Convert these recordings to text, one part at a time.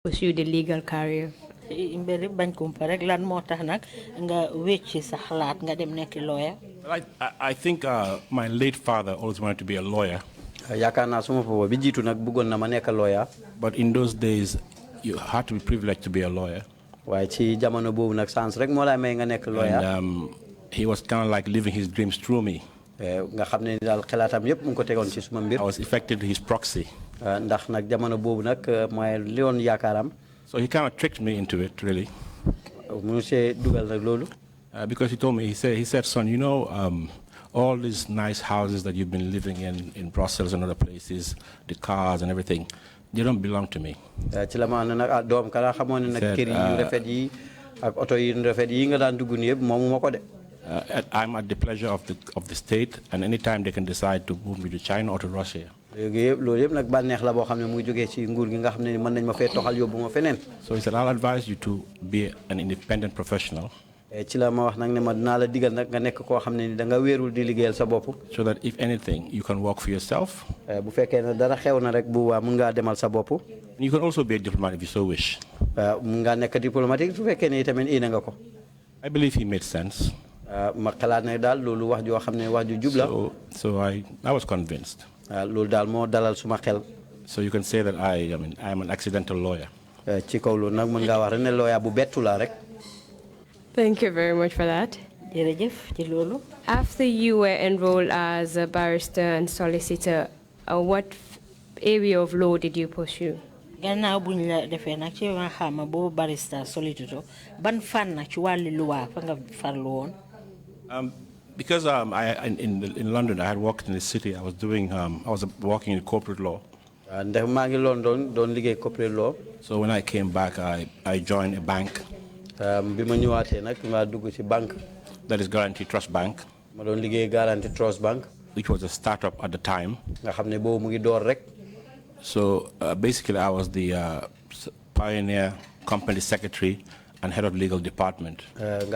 pursue the legal career? I think my late father always wanted to be a lawyer. But in those days, you had to be privileged to be a lawyer. And he was kind of like living his dreams through me. I was effectively his proxy. So he kind of tricked me into it, really. Because he told me, he said, son, you know, all these nice houses that you've been living in Brussels and other places, the cars and everything, they don't belong to me. Said, I'm at the pleasure of the state, and anytime they can decide to move me to China or to Russia. So he said, I'll advise you to be an independent professional. So that if anything, you can work for yourself. You can also be a diplomat if you so wish. I believe he made sense. So I was convinced. So you can say that I am an accidental lawyer. Thank you very much for that. After you were enrolled as a barrister and solicitor, what area of law did you pursue? Because in London I had worked in the city, I was working in corporate law. So when I came back, I joined a bank. That is Guarantee Trust Bank, which was a startup at the time. So basically I was the pioneer company secretary and head of legal department. As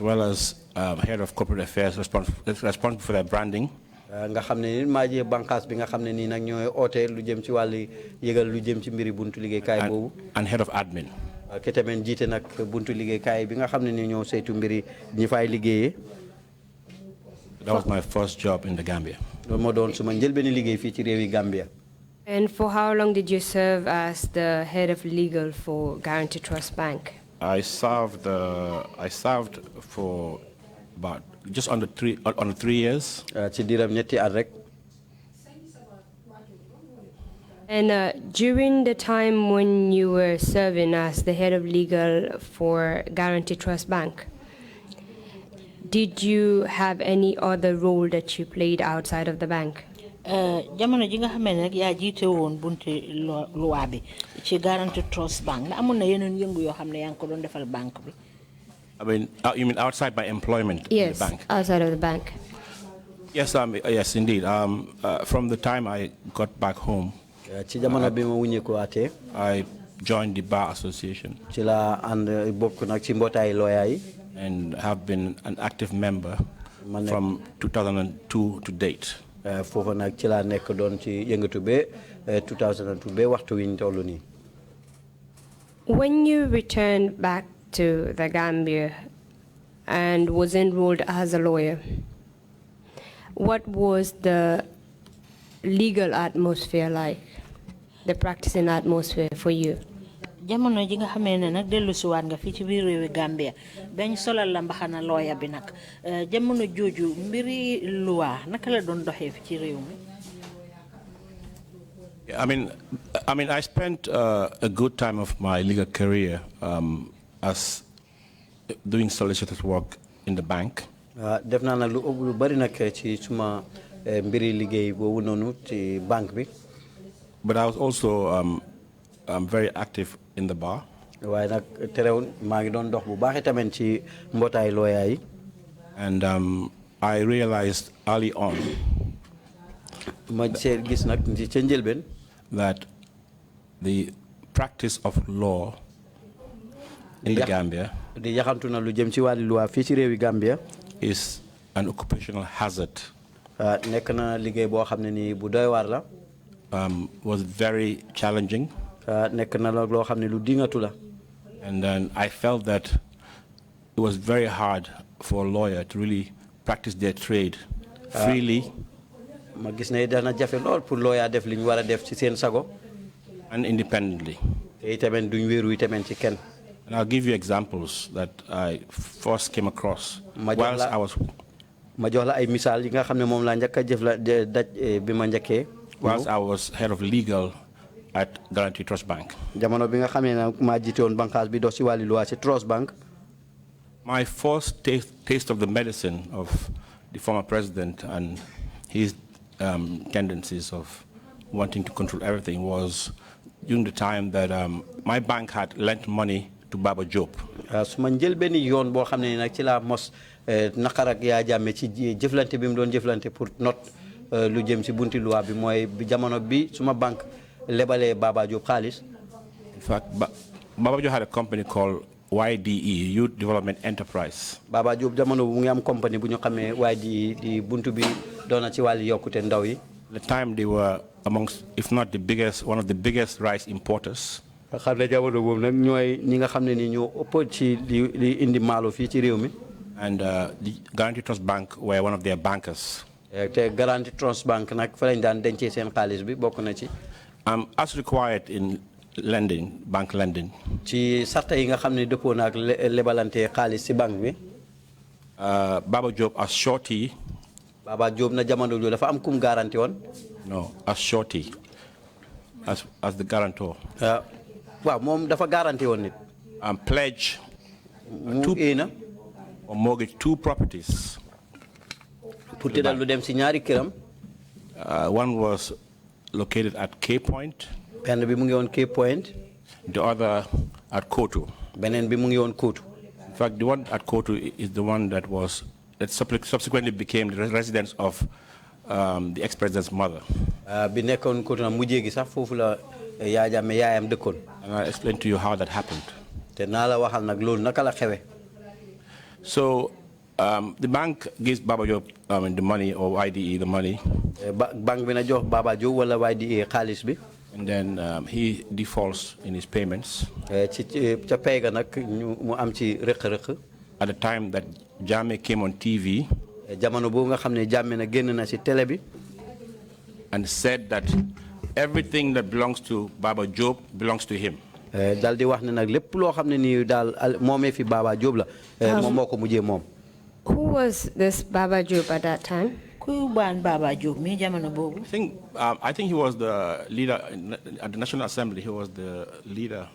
well as head of corporate affairs responsible for their branding. And head of admin. That was my first job in the Gambia. And for how long did you serve as the head of legal for Guarantee Trust Bank? I served for about just under 3 years. And during the time when you were serving as the head of legal for Guarantee Trust Bank, did you have any other role that you played outside of the bank? Jamono ji nga xamé nak ya jité won bunti loi bi ci Guarantee Trust Bank na amon na yeneen yëngu yo xamné yang ko doon defal bank bi. I mean, you mean outside my employment in the bank? Yes, outside of the bank. Yes, yes, indeed. From the time I got back home, I joined the Bar Association and have been an active member from 2002 to date. When you returned back to the Gambia and was enrolled as a lawyer, what was the legal atmosphere like, the practicing atmosphere for you? Jamono ji nga xamé né nak delu ci wat nga fi ci biir réewi Gambia bañ solal la mbaxana lawyer bi nak jamono joju mbiri loi naka la doon doxé fi ci réew mi. I mean, I spent a good time of my legal career as doing solicitor's work in the bank. Defna na lu bari nak ci suma mbiri liggéey bobu nonu ci bank bi. But I was also very active in the bar. Waye nak terewul ma ngi doon dox bu baax tamen ci mbotay lawyer yi. And I realized early on that the practice of law in the Gambia is an occupational hazard nekk na liggéey boo xam ne nii bu doy waar la. Was very challenging. nekk na loo xam ne lu dingatu la. And then I felt that it was very hard for a lawyer to really practice their trade freely. ma gis ne dana jafe lool pour lawyer def li ñu war a def ci seen sago. And independently. te itamit duñ wéeru itamit ci kenn. And I'll give you examples that I first came across whilst I was. ma jox la ay misaal yi nga xam ne moom laa njëkk a jëf la daj bi ma njëkkee. Whilst I was head of legal at Guarantee Trust Bank. jamono bi nga xam ne nag maa jiite woon bànqaas bi dox ci wàllu luwaa ci Trust Bank. My first taste of the medicine of the former president and his tendencies of wanting to control everything was during the time that my bank had lent money to Baba Job. su ma njël benn yoon boo xam ne nag ci laa mos naqar ak yaa jàmme ci jëflante bi mu doon jëflante pour not lu jëm ci bunti loi bi mooy jamono bi suma banque lebalee Baba Job xaalis. In fact, Baba Job had a company called YDE, Youth Development Enterprise. Baba Job jamono bu ngi am compagnie bu ñu xamee YDE di buntu bi doona ci wàllu yokkute ndaw yi. At the time they were amongst, if not the biggest, one of the biggest rice importers. xam ne jamono boobu nag ñooy ñi nga xam ne ni ñoo ëpp ci li indi maalo fii ci réew mi. And the Guarantee Trust Bank were one of their bankers. te Guarantee Trust Bank nag fa lañ daan dencee seen xaalis bi bokk na ci. As required in lending, bank lending. ci sarta yi nga xam ne dëppoo na ak lebalante xaalis ci banque bi. Baba Job as shorty. Baba Job na jamono jooju dafa am kum garanti woon. No, as shorty, as the guarantor. waaw moom dafa garanti woon nit. Pledge or mortgage 2 properties. pour tëddal lu dem ci ñaari këram. One was located at Cape Point. benn bi mu ngi woon Cape Point. The other at Kotu. beneen bi mu ngi woon Kotu. In fact, the one at Kotu is the one that subsequently became the residence of the ex-president's mother. bi nekkoon Kotu na mujjee gi sax foofu la yaayam dëkkoon. And I'll explain to you how that happened. te naa la waxal nag loolu naka la xewe. So the bank gives Baba Job the money, or YDE the money. banque bi na jox Baba Job wala YDE xaalis bi. And then he defaults in his payments. ca pay ga nag mu am ci rëq-rëq. At the time that Jammeh came on TV. jamono boobu nga xam ne Jammeh na génn na ci télé bi. And said that everything that belongs to Baba Job belongs to him. dal di wax ne nag lépp loo xam ne nii daal moomee fi Baba Job la. moom moo ko mujjee moom. Who was this Baba Job at that time? Baba Job mi jamono boobu. I think he was the leader at the National Assembly. He was the leader.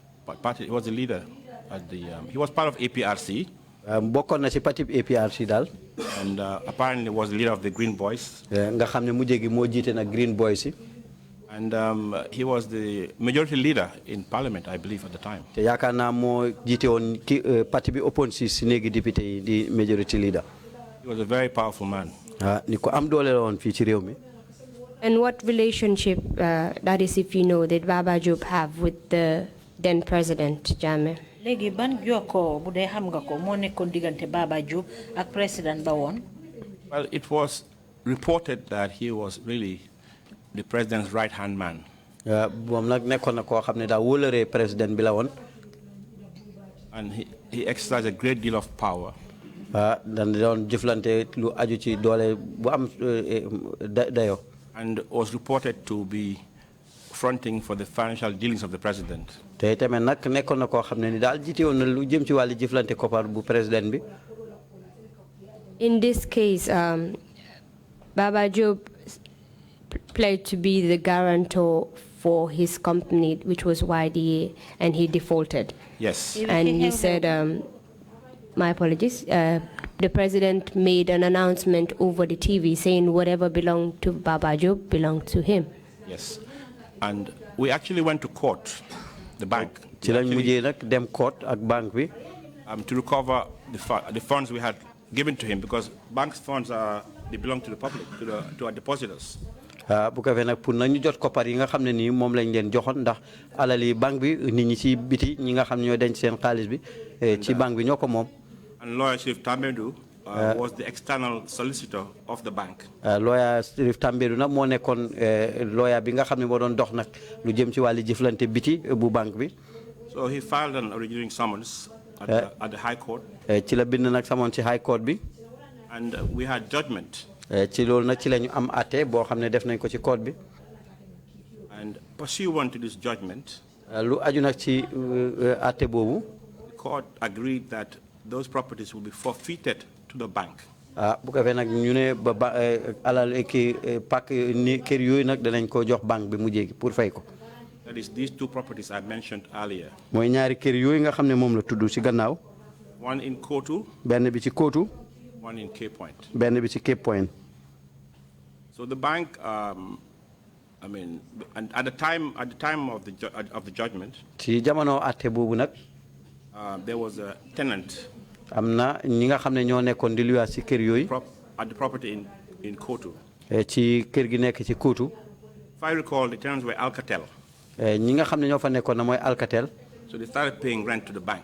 He was the leader at the. He was part of APRC. bokkoon na ci parti APRC daal. And apparently was the leader of the Green Boys. nga xam ne mujjee gi moo jiite nag Green Boys yi. And he was the majority leader in Parliament, I believe, at the time. te yaakaar naa moo jiite woon parti bi ëppoon si néegi député yi di majority leader. He was a very powerful man. ni ko am doole la woon fii ci réew mi. And what relationship, that is if you know, did Baba Job have with the then President Jammeh? Léegi ban jokkoo bu dee xam nga ko moo nekkoon diggante Baba Job ak président ba woon. Well, it was reported that he was really the president's right-hand man. moom nag nekkoon na koo xam ne daa wóolaree président bi la woon. And he exercised a great deal of power. dan doon jëflante lu aju ci doole bu am dayo. And was reported to be fronting for the financial dealings of the president. te tamit nag nekkoon na koo xam ne ni daal jiite woon na lu jëm ci wàllu jëflante koppar bu président bi. In this case, Baba Job pledged to be the guarantor for his company, which was YDA, and he defaulted. Yes. And he said, my apologies, the president made an announcement over the TV saying whatever belonged to Baba Job belonged to him. Yes. And we actually went to court, the bank. ci lañ mujjee nag dem court ak banque bi. To recover the funds we had given to him, because bank's funds they belong to the public, to our depositors. bu ko fee nag pour nañu jot koppar yi nga xam ne nii moom lañ leen joxoon ndax alali banque bi nit ñi ci biti ñi nga xam ne ñoo denc seen xaalis bi ci banque bi ñoo ko moom. And lawyer Chief Tamedu was the external solicitor of the bank. Lawyer Sirif Tambedu nag moo nekkoon lawyer bi nga xam ne moo doon dox nag lu jëm ci wàllu jëflante biti bu banque bi. So he filed an originating summons at the High Court. Ci la bind nag samoon ci High Court bi. And we had judgment. Ci loolu nag ci la ñu am àtte boo xam ne def nañ ko ci court bi. And pursuant to this judgment, lu aju nag ci àtte boobu. the court agreed that those properties will be forfeited to the bank. Bu ko fee nag ñu ne ba alal kii pak ni kër yooyu nag danañ ko jox banque bi mu jéegi pour fay ko. That is these two properties I mentioned earlier. mooy ñaari kër yooyu nga xam ne moom la tudd ci gannaaw. One in Kotu. benn bi ci Kotu. One in Cape Point. benn bi ci Cape Point. So the bank, I mean, and at the time of the judgment, ci jamono àtte boobu nag. there was a tenant. am na ñi nga xam ne ñoo nekkoon di luwaas ci kër yooyu. At the property in Kotu. ci kër gi nekk ci Kotu. If I recall, the tenants were Alcatel. ñi nga xam ne ñoo fa nekkoon na mooy Alcatel. So they started paying rent to the bank.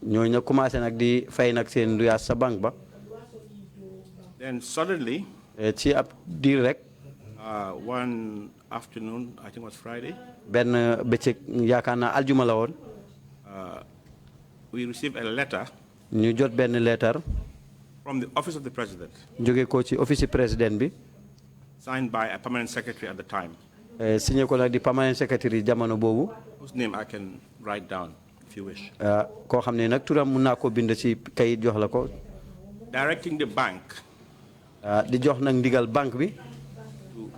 ñooñu nag commencé nag di fay nag seen luwaas sa banque ba. Then suddenly, ci ab diir rek. one afternoon, I think it was Friday. benn bëccëg yaakaar naa aljuma la woon. We received a letter. ñu jot benn letter. From the office of the president. jóge ko ci office président bi. Signed by a permanent secretary at the time. signé ko nag di permanent secretary jamono boobu. Whose name I can write down if you wish. koo xam ne nag turam mun naa koo bind ci kayit jox la ko. Directing the bank. di jox nag ndigal banque bi. To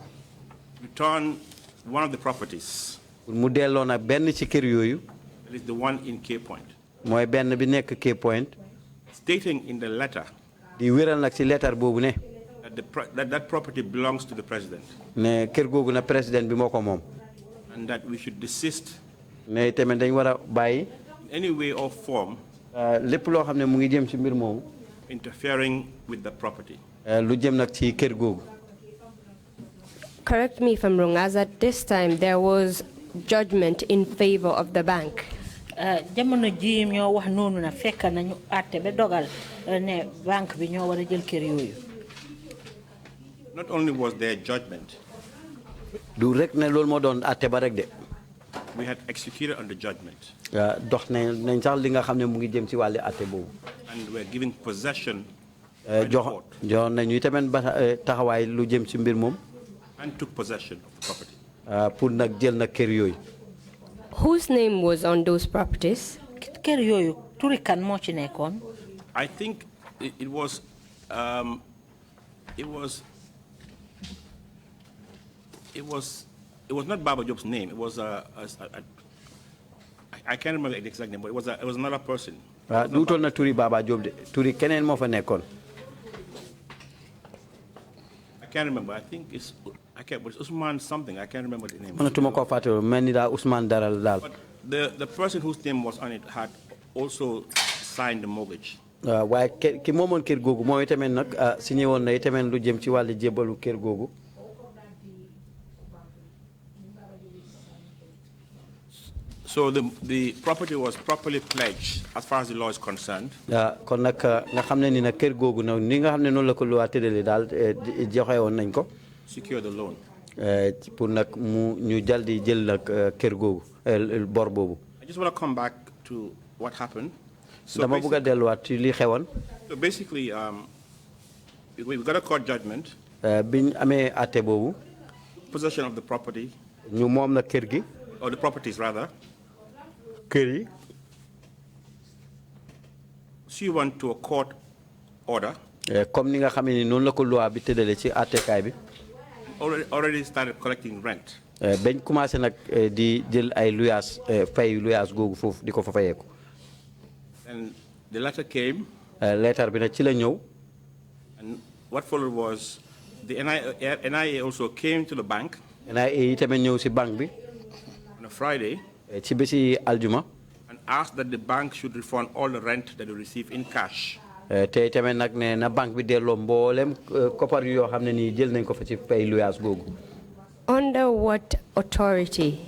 return one of the properties. mu delloo nag benn ci kër yooyu. That is the one in Cape Point. mooy benn bi nekk Cape Point. Stating in the letter. di wéral nag ci lettre boobu ne. that property belongs to the president. ne kër googu na président bi moo ko moom. And that we should desist. ne tamit dañ war a bàyyi. in any way or form. lépp loo xam ne mu ngi jëm ci mbir moomu. interfering with the property. lu jëm nag ci kër googu. Correct me if I'm wrong, as at this time there was judgment in favor of the bank. jamono ji ñoo wax noonu na fekk nañu àtte ba dogal ne banque bi ñoo war a jël kër yooyu. Not only was there judgment. du rek ne loolu moo doon àtte ba rek de. We had executed on the judgment. dox nañ sax li nga xam ne mu ngi jëm ci wàllu àtte boobu. And we're giving possession. jox nañu tamit ba taxawaay lu jëm ci mbir moom. And took possession of the property. pour nag jël nag kër yooyu. Whose name was on those properties? kër yooyu turi kan moo ci nekkoon. I think it was not Baba Job's name. It was I can't remember the exact name, but it was another person. duutoon na turi Baba Job de turi keneen moo fa nekkoon. I can't remember. I think it's Usman something. I can't remember the name. mënatuma koo fàtte mel ni daal Ousmane dara la daal. But the person whose name was on it had also signed the mortgage. waaye ki moomoon kër googu moom itamit nag signé woon na itamit lu jëm ci wàllu jébbalu kër googu. So the property was properly pledged as far as the law is concerned. kon nag nga xam ne ni nag kër googu nag ni nga xam ne noonu la ko lu waa tëddale daal joxe woon nañ ko. Secure the loan. pour nag mu ñu jal di jël nag kër googu bor boobu. I just want to come back to what happened. dama bëgg a delluwaat ci li xewoon. So basically, we got a court judgment. biñ amee àtte boobu. Possession of the property. ñu moom na kër gi. Or the properties rather. kër yi. She went to a court order. comme ni nga xam ne noonu la ko loi bi tëddale ci àttekaay bi. Already started collecting rent. bañ commencé nag di jël ay luyaas fay luyaas googu foofu di ko fa fayeeku. And the letter came. letter bi nag ci la ñëw. And what followed was the NIA also came to the bank. NIA yi tamit ñëw si banque bi. On a Friday. ci bési aljuma. And asked that the bank should refund all the rent that they received in cash. te tamit nag ne na banque bi delloo mboolem koppar yoo xam ne nii jël nañ ko fa ci fay luyaas googu. Under what authority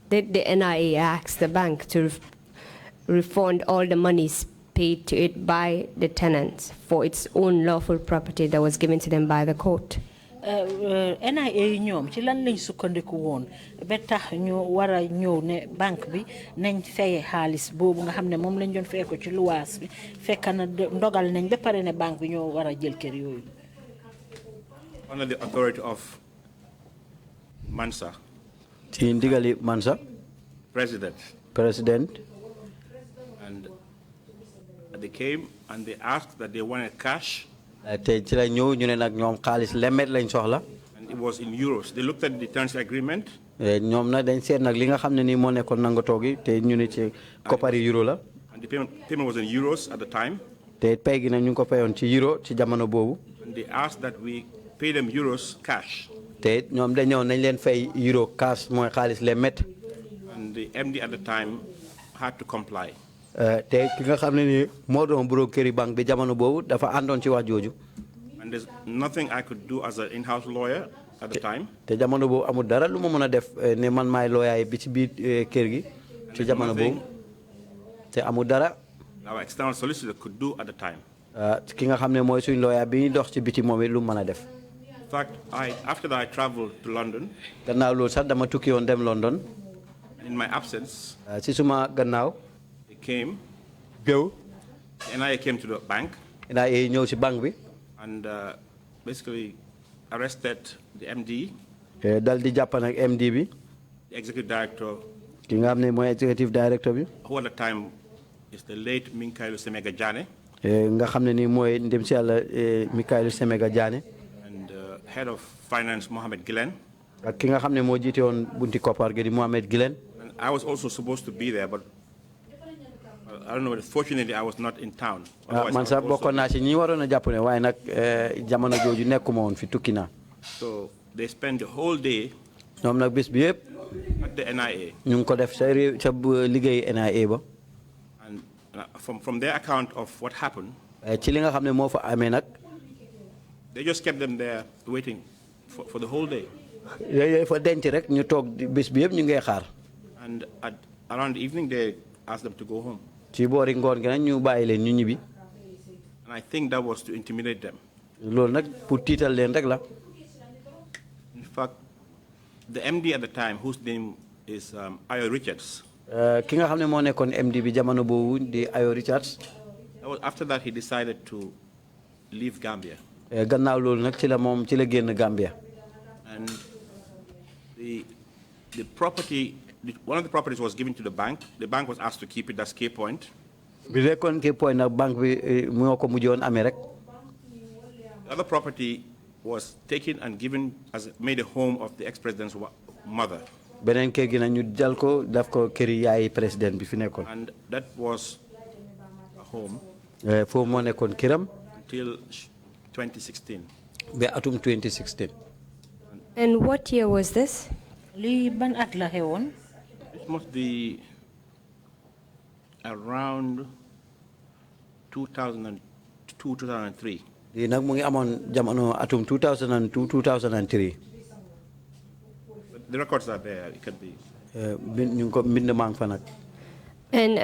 did the NIA ask the bank to refund all the monies paid to it by the tenants for its own lawful property that was given to them by the court. NIA ñoom ci lan lañ sukkandiku woon ba tax ñu war a ñëw ne banque bi nañ fay xaalis boobu nga xam ne moom lañ doon fay ko ci luwaas bi fekk na ndogal nañ ba pare ne banque bi ñoo war a jël kër yooyu. Under the authority of Mansa. ci ndigali Mansa. President. And they came and they asked that they wanted cash. te ci la ñëw ñu ne nag ñoom xaalis lemet lañ soxla. And it was in euros. They looked at the terms agreement. ñoom nag dañ seet nag li nga xam ne nii moo nekkoon nangatoo gi te ñu ne ci koppari euro la. And the payment was in euros at the time. te pay gi nag ñu ngi ko payoon ci euro ci jamono boobu. And they asked that we pay them euros cash. te ñoom dañoo nañ leen fay euro cash mooy xaalis lemet. And the MD at the time had to comply. te ki nga xam ne nii moo doon broker banque bi jamono boobu dafa àndoon ci wax jooju. And there's nothing I could do as an in-house lawyer at the time. te jamono boobu amul dara lu ma mën a def ne man maay lawyer bi ci biir kër gi. ci jamono boobu te amul dara. Our external solicitor could do at the time. ki nga xam ne mooy suñ lawyer bi dox ci biti moom it lu mën a def. In fact, after that I traveled to London. gannaaw loolu sax dama tukki woon dem London. In my absence. ci suma gannaaw. They came. Go. NIA came to the bank. NIA ñëw ci banque bi. And basically arrested the MD. dal di jàpp nag MD bi. The executive director. ki nga xam ne mooy executive director bi. Who at the time is the late Minkailu Semega Jane. nga xam ne nii mooy ndem si yàlla Minkailu Semega Jane. And head of finance Mohamed Gilen. ak ki nga xam ne moo jiite woon bunti koppar gi di Mohamed Gilen. And I was also supposed to be there, but I don't know. Fortunately, I was not in town. man sax bokkoon naa ci ñi waroon a jàpp ne waaye nag jamono jooju nekkuma woon fi tukki naa. So they spent the whole day. ñoom nag bés bi yëpp. At the NIA. ñu ngi ko def sa réew sa liggéey NIA ba. And from their account of what happened. ci li nga xam ne moo fa amee nag. They just kept them there waiting for the whole day. yooyu fa denc rek ñu toog bés bi yëpp ñu ngay xaar. And around the evening they asked them to go home. ci boori ngoon gi nag ñu bàyyi leen ñu ñibbi. And I think that was to intimidate them. loolu nag pour tiital leen rek la. In fact, the MD at the time, whose name is Ayo Richards. ki nga xam ne moo nekkoon MD bi jamono boobu di Ayo Richards. After that, he decided to leave Gambia. gannaaw loolu nag ci la moom ci la génn Gambia. And the property, one of the properties was given to the bank. The bank was asked to keep it. That's Key Point. bi rekkoon Key Point nag banque bi moo ko mujjoon amee rek. The other property was taken and given made a home of the ex-president's mother. beneen kër gi nag ñu jël ko daf ko këri yaay président bi fi nekkoon. And that was a home. foofu moo nekkoon këram. Until 2016. ba atum 2016. And what year was this? lii ban at la xewoon. It must be around 2002, 2003. lii nag mu ngi amoon jamono atum 2002 2003. The records are there. It could be. ñu ngi ko mbind maa ngi fa nag. And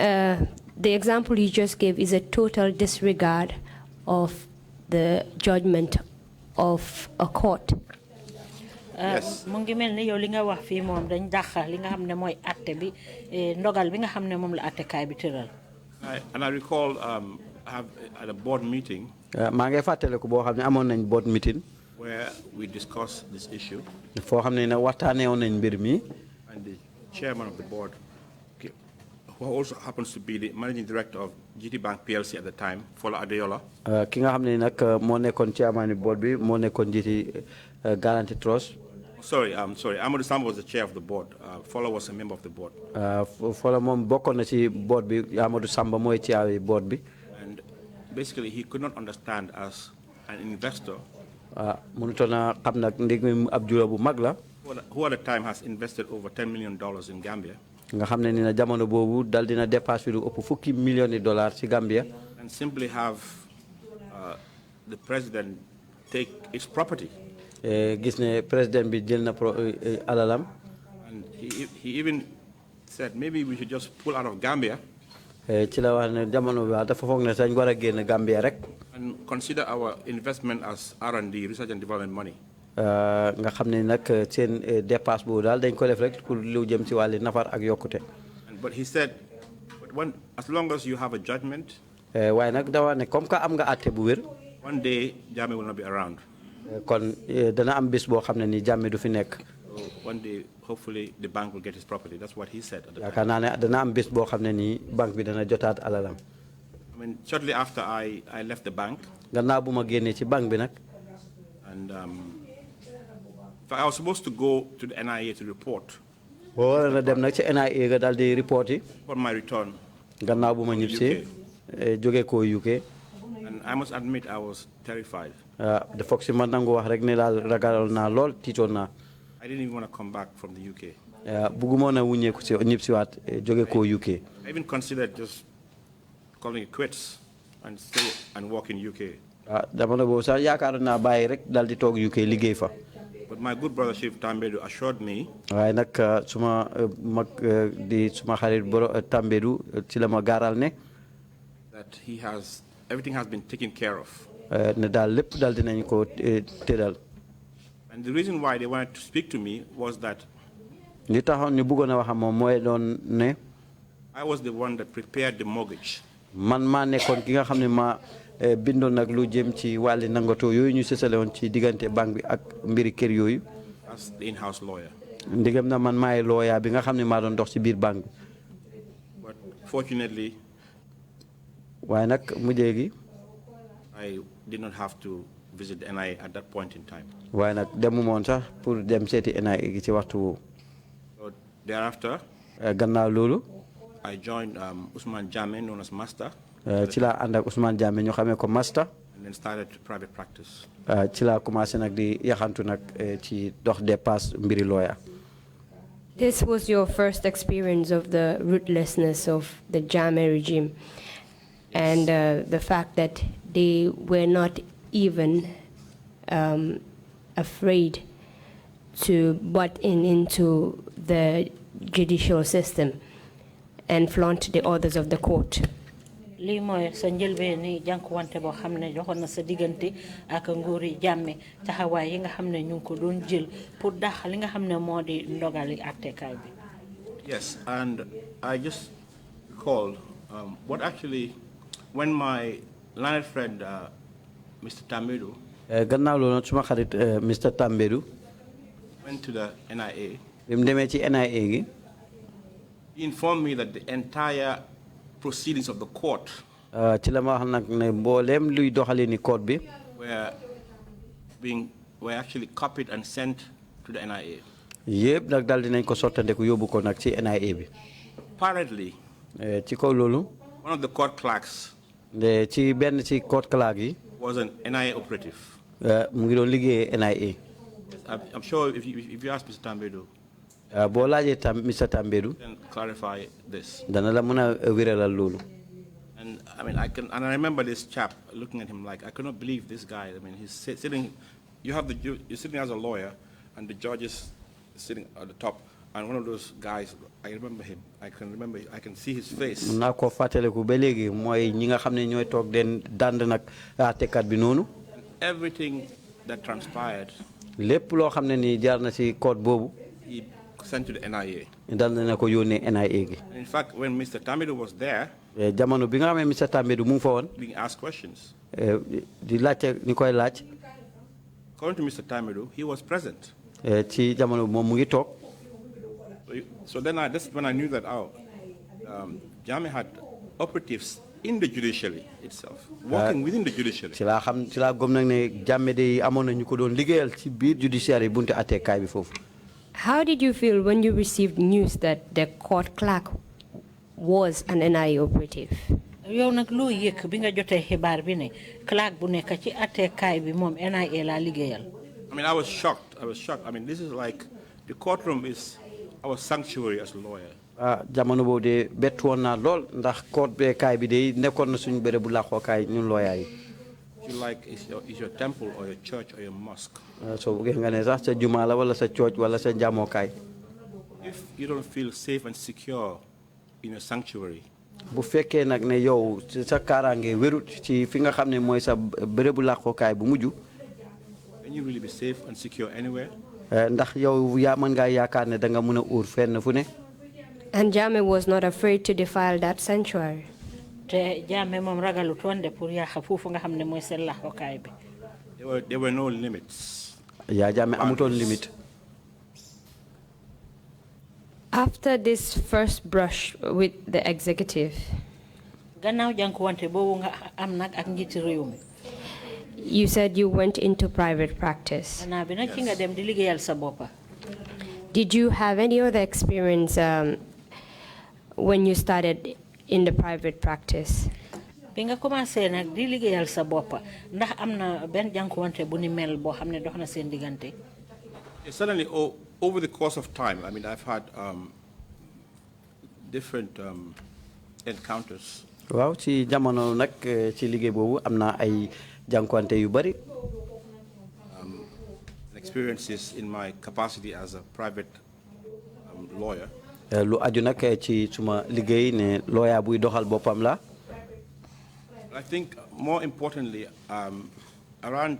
the example you just gave is a total disregard of the judgment of a court. Yes. mu ngi mel ni yow li nga wax fii moom dañ dàqa li nga xam ne mooy atte bi ndogal bi nga xam ne moom la attekaay bi tëral. And I recall at a board meeting. maa ngi fàttaliku boo xam ne amoon nañ board meeting. Where we discussed this issue. foo xam ne nag waxtaanee woon nañ mbir mi. And the chairman of the board, who also happens to be the managing director of GT Bank PLC at the time, Fola Adeola. ki nga xam ne nag moo nekkoon chairman board bi moo nekkoon GT Guarantee Trust. Sorry, Amadou Samba was the chair of the board. Fola was a member of the board. Fola moom bokkoon na ci board bi Amadou Samba mooy chair board bi. And basically he could not understand as an investor. mënutoon na xam nag ndég mi ab jura bu mag la. Who at the time has invested over $10 million in Gambia. nga xam ne ni na jamono boobu dal dina dépassé lu ëpp $50 million ci Gambia. And simply have the president take its property. gis ne président bi jël na alalam. And he even said maybe we should just pull out of Gambia. ci la wax ne jamono bi dafa foog ne sañ war a génn Gambia rek. And consider our investment as R&D, research and development money. nga xam ne nag seen dépasse boobu daal dañ ko def rek pour lu jëm ci wàllu nafar ak yokkute. But he said, as long as you have a judgment, waaye nag dafa ne comme que am nga àtte bu wér. one day Jammeh will not be around. kon dana am bés boo xam ne ni Jammeh du fi nekk. So one day, hopefully, the bank will get his property. That's what he said at the time. yaakaar naa ne dana am bés boo xam ne nii banque bi dana jotaat alalam. I mean, shortly after I left the bank, gannaaw bu ma génnee ci banque bi nag. and I was supposed to go to the NIA to report. boo waroon a dem nag ci NIA ga daal di report yi. On my return. gannaaw bu ma ñibbisee. jóge ko UK. And I must admit, I was terrified. de foog si man nangu wax rek ne daal ragaloon naa lool tiitoon naa. I didn't even want to come back from the UK. buggumoon a wuññeeku si ñibbisiwaat jóge ko UK. I even considered just calling it quits and stay and work in UK. jamono boobu sax yaakaaroon naa bàyyi rek daal di toog UK liggéey fa. But my good brother Chief Tambedu assured me. waaye nag suma mag di suma xarit boro Tambedu ci la ma gaaral ne. That everything has been taken care of. ne daal lépp daal dinañ ko tëral. And the reason why they wanted to speak to me was that li taxoon ñu bëggoon a wax moom mooy doon ne. I was the one that prepared the mortgage. man maa nekkoon ki nga xam ne ma bindoon nag lu jëm ci wàlli nangatoo yooyu ñu sësale woon ci diggante banque bi ak mbiri kër yooyu. As the in-house lawyer. ndigam na man maay lawyer bi nga xam ne maa doon dox ci biir banque bi. But fortunately, waaye nag mujjee gi. I did not have to visit the NIA at that point in time. waaye nag demumoon sax pour dem seeti NIA gi ci waxtu woowu. So thereafter, gannaaw loolu. I joined Ousmane Jammeh, known as Master. ci laa ànd ak Ousmane Jammeh ñu xamee ko Master. And then started private practice. ci laa commencé nag di yaxantu nag ci dox dépasse mbiri lawyer. This was your first experience of the ruthlessness of the Jammeh regime and the fact that they were not even afraid to butt into the judicial system and flaunt the orders of the court. lii mooy sa njëlbeeni jànkuwante boo xam ne joxoon na sa diggante ak nguuri Jammeh taxawaay yi nga xam ne ñu ngi ko doon jël pour dax li nga xam ne moo di ndogali àttekaay bi. Yes, and I just recalled what actually, when my learned friend, Mr. Tambedu, gannaaw loolu suma xarit Mr. Tambedu went to the NIA, bi mu demee ci NIA gi. he informed me that the entire proceedings of the court ci la ma wax nag ne mbooleem luy doxalee ni court bi. were actually copied and sent to the NIA. yëpp nag daal dinañ ko sottandeku yóbbu ko nag ci NIA bi. Apparently, ci kaw loolu. one of the court clerks ci benn ci court clerk yi. was an NIA operative. mu ngi doon liggéeyee NIA. I'm sure if you ask Mr. Tambedu, boo laajee Mr. Tambedu. then clarify this. dana la mën a wéralal loolu. And I mean, I remember this chap looking at him like, I cannot believe this guy. I mean, he's sitting. You're sitting as a lawyer, and the judge is sitting at the top. And one of those guys, I remember him. I can see his face. naa ko fàttaliku ba léegi mooy ñi nga xam ne ñooy toog den dand nag àttekat bi noonu. Everything that transpired. lépp loo xam ne ni jaar na ci code boobu. He sent to the NIA. dal na ko yónnee NIA gi. In fact, when Mr. Tambedu was there, jamono bi nga xam ne Mr. Tambedu mu ngi fa woon. being asked questions. di laajte ni koy laaj. According to Mr. Tambedu, he was present. ci jamono moom mu ngi toog. So then that's when I knew that Jammeh had operatives in the judiciary itself, working within the judiciary. ci laa gëm nag ne Jammeh de amoon na ñu ko doon liggéeyal ci biir judiciary bunte àttekaay bi foofu. How did you feel when you received news that the court clerk was an NIA operative? yow nag loo yëg bi nga jotee xibaar bi ne clerk bu nekk ci àttekaay bi moom NIA laa liggéeyal. I mean, I was shocked. I mean, this is like the courtroom is our sanctuary as a lawyer. jamono boobu de bett woon naa lool ndax court bee kaay bi de nekkoon na suñu béréb bu làqookaay ñun lawyer yi. You like is your temple or your church or your mosque. soo bëggee nga ne sax sa jumaa la wala sa church wala sa njaamokaay. If you don't feel safe and secure in your sanctuary, then you don't feel safe and secure in your church or your mosque. soo bëggee nga ne sax sa jumaa la wala sa church wala sa njaamokaay. If you don't feel safe and secure in your sanctuary, then you don't feel safe and secure in your church or your mosque. bu fekkee nag ne yow sa kaaraange wérut ci fi nga xam ne mooy sa bérébu làqookaay bu mujj. Can you really be safe and secure anywhere? ndax yow mën ngaa yaakaar ne da nga mën a uur fenn fu ne. And Jammeh was not afraid to defile that sanctuary. te Jammeh moom ragalut woon de pour yàq foofu nga xam ne mooy seen làqookaay bi. There were no limits. yaa Jammeh amutoon limite. After this first brush with the executive, gannaaw jànkuwante boobu nga am nag ak njiiti réew mi. you said you went into private practice. gannaaw bi nag ci nga dem di liggéeyal sa boppa. Did you have any other experience when you started in the private practice? bi nga commencé nag di liggéeyal sa boppa ndax am na benn jànkuwante bu ni mel boo xam ne dox na seen diggante. Suddenly, over the course of time, I mean, I've had different encounters. waaw ci jamono nag ci liggéey boobu am na ay jànkuwante yu bari. Experiences in my capacity as a private lawyer. lu aju nag ci suma liggéey ne lawyer buy doxal boppam la. I think more importantly, around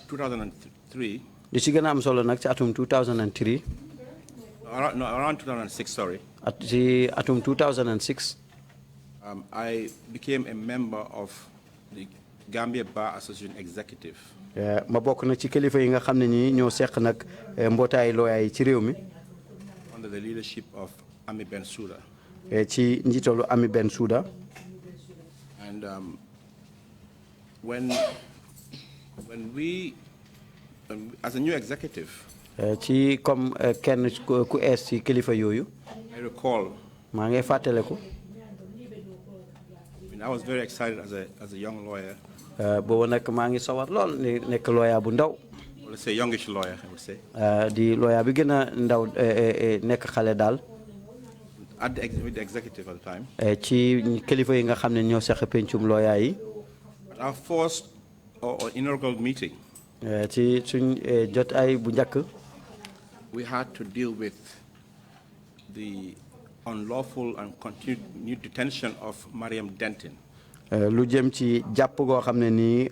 2003. li ci gën a am solo nag ci atum 2003. Around 2006, sorry. ci atum 2006. I became a member of the Gambia Bar Association Executive. ma bokk na ci kilifa yi nga xam ne ñi ñoo seq nag mbootaay lawyer yi ci réew mi. Under the leadership of Ami Bensouda. ci njiitalu Ami Bensouda. And when we, as a new executive, ci comme kenn ku ees ci kilifa yooyu. I recall. maa ngi fàttaliku. I was very excited as a young lawyer. boobu nag maa ngi sawar lool nekk lawyer bu ndaw. Let's say youngish lawyer, I would say. di lawyer bi gën a ndaw nekk xale daal. With the executive at the time. ci kilifa yi nga xam ne ñoo seq pencum lawyer yi. Our first or inaugural meeting. ci suñ jotaay bu njëkk. We had to deal with the unlawful and continued detention of Mariam Denton. lu jëm ci jàpp goo xam ne nii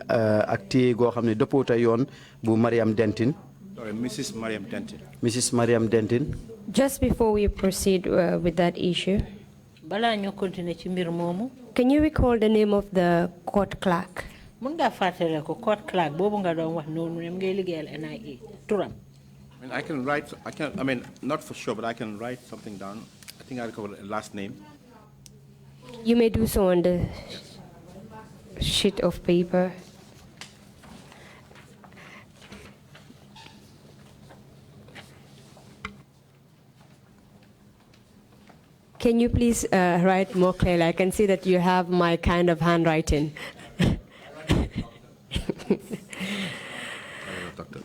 ak téye goo xam ne dëppoota yoon bu Mariam Denton. Sorry, Mrs. Mariam Denton. Mrs. Mariam Denton. Just before we proceed with that issue, balaa ñoo continuer ci mbir moomu. can you recall the name of the court clerk? mun ngaa fàttale ko court clerk boobu nga doon wax noonu ne ngay liggéeyal NIA turam. I mean, I mean, not for sure, but I can write something down. I think I recover a last name. You may do so on the sheet of paper. Can you please write more clearly? I can see that you have my kind of handwriting.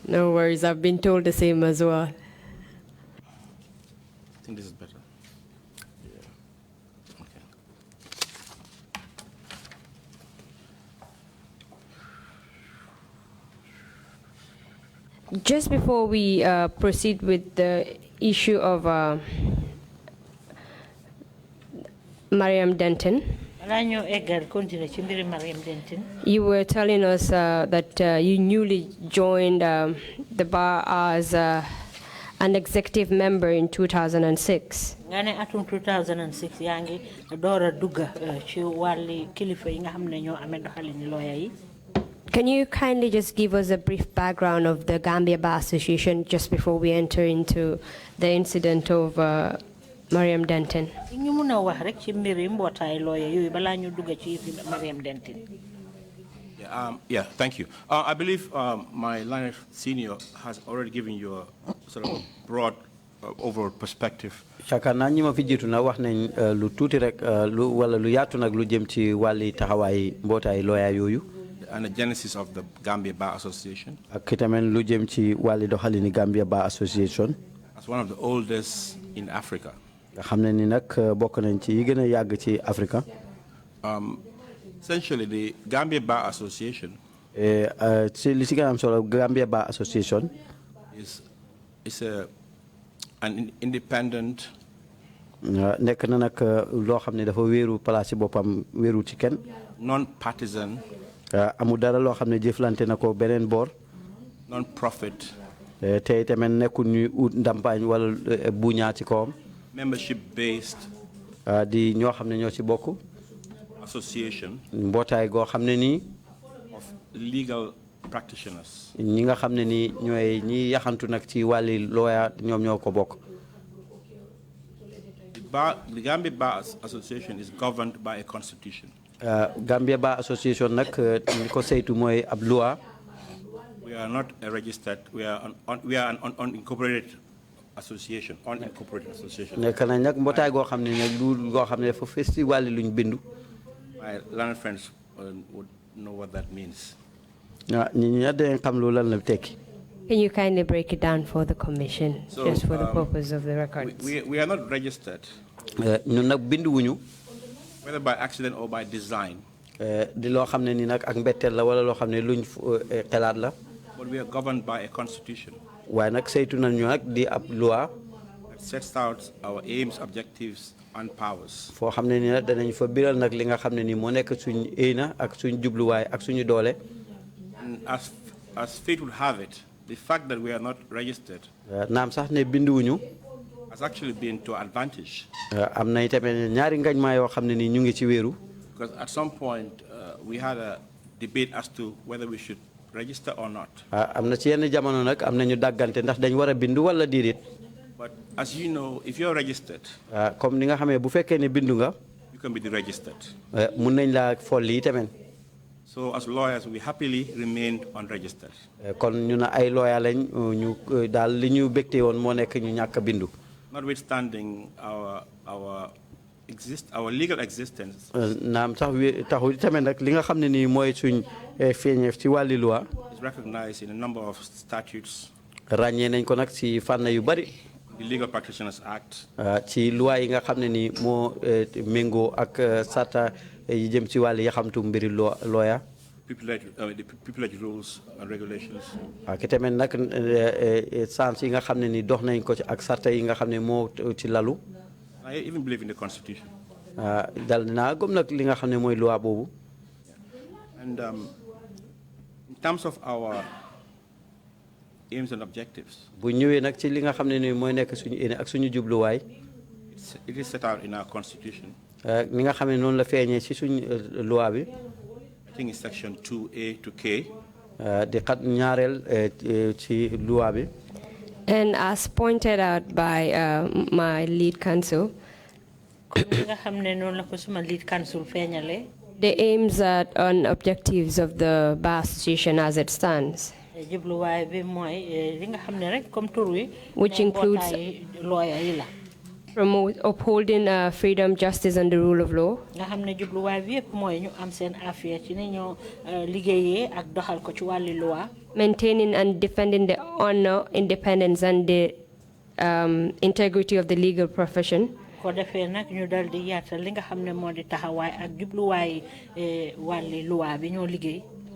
No worries, I've been told the same as well. I think this is better. Yeah. Okay. Just before we proceed with the issue of Mariam Denton, you were telling us that you newly joined the bar as an executive member in 2006. atum 2006 yangi dora dugga ci walli kilifa yi nga xamne ñoo amé doxalini lawyer yi. Can you kindly just give us a brief background of the Gambia Bar Association just before we enter into the incident of Mariam Denton? ñu mëna wax rek ci mbiri mbotay lawyer yoy bala ñu dugga ci Mariam Denton. Yeah, thank you. I believe my line senior has already given you a sort of broad overall perspective. yaakaar naa ñi ma fi jiitu na wax nañ lu tuuti rek lu wala lu yaatu nag lu jëm ci wàlli taxawaay mbootaay lawyer yooyu. And the genesis of the Gambia Bar Association. ak itamit lu jëm ci wàlli doxalini Gambia Bar Association. As one of the oldest in Africa. nga xam ne ni nag bokk nañ ci yi gën a yàgg ci Africa. Essentially, the Gambia Bar Association Gambia Bar Association is an independent nekk na nag loo xam ne dafa wéeru place ci boppam wéeru ci kenn. non-partisan. amul dara loo xam ne jëflante na ko beneen boor. non-profit. te tamit nekkul ñuy ut ndampaañ wala buñaa ci kawam. membership based. di ñoo xam ne ñoo ci bokk. association. mbootaay goo xam ne nii. of legal practitioners. ñi nga xam ne nii ñooy ñi yaxantu nag ci wàlli lawyer ñoom ñoo ko bokk. The Gambia Bar Association is governed by a constitution. Gambia Bar Association nag li ko saytu mooy ab loi. We are not a registered. We are an unincorporated association. nekk nañ nag mbootaay goo xam ne nag lu goo xam ne dafa fës ci wàlli luñ bindu. My learned friends would know what that means. ñi dañ xam lu lan la tekki. Can you kindly break it down for the commission, just for the purpose of the records? We are not registered. ñun nag bindu wuñu. Whether by accident or by design. di loo xam ne ni nag ak mbetteel la wala loo xam ne luñ xelaat la. But we are governed by a constitution. waaye nag saytu nañu nag di ab loi. That sets out our aims, objectives, and powers. foo xam ne ni nag danañ fa biral nag li nga xam ne ni moo nekk suñ éena ak suñ jubluwaay ak suñu doole. And as fate would have it, the fact that we are not registered naam sax ne binduwuñu. has actually been to advantage. am na itamit ñaari ngañmaa yoo xam ne ni ñu ngi ci wéeru. Because at some point we had a debate as to whether we should register or not. am na ci yenn jamono nag am nañu dàggante ndax dañ war a bindu wala déedéet. But as you know, if you're registered, comme ni nga xamee bu fekkee ne bindu nga. you can be deregistered. mun nañ laa folli itamit. So as lawyers, we happily remained unregistered. kon ñu na ay lawyer lañ ñu daal li ñu bégte woon moo nekk ñu ñàkk a bindu. Notwithstanding our legal existence. naam sax taxul tamit nag li nga xam ne nii mooy suñ feeñeef ci wàlli loi. is recognized in a number of statutes. ràññee nañ ko nag ci fànn yu bari. The Legal Practitioners Act. ci loi yi nga xam ne nii moo méngoo ak sarta yi jëm ci wàlli yaxamtu mbiri lawyer. The pupillage rules and regulations. ak tamit nag sens yi nga xam ne ni dox nañ ko ci ak sarta yi nga xam ne moo ci lalu. I even believe in the constitution. dal naa gëm nag li nga xam ne mooy loi boobu. And in terms of our aims and objectives. bu ñëwee nag ci li nga xam ne ni mooy nekk suñu yéene ak suñu jubluwaay. It is set out in our constitution. ni nga xam ne noonu la feeñee ci suñu loi bi. I think it's section 2A to K. di xat ñaareel ci loi bi. And as pointed out by my lead counsel, the aims and objectives of the Bar Association as it stands, which includes promote upholding freedom, justice, and the rule of law, maintaining and defending the honor, independence, and the integrity of the legal profession,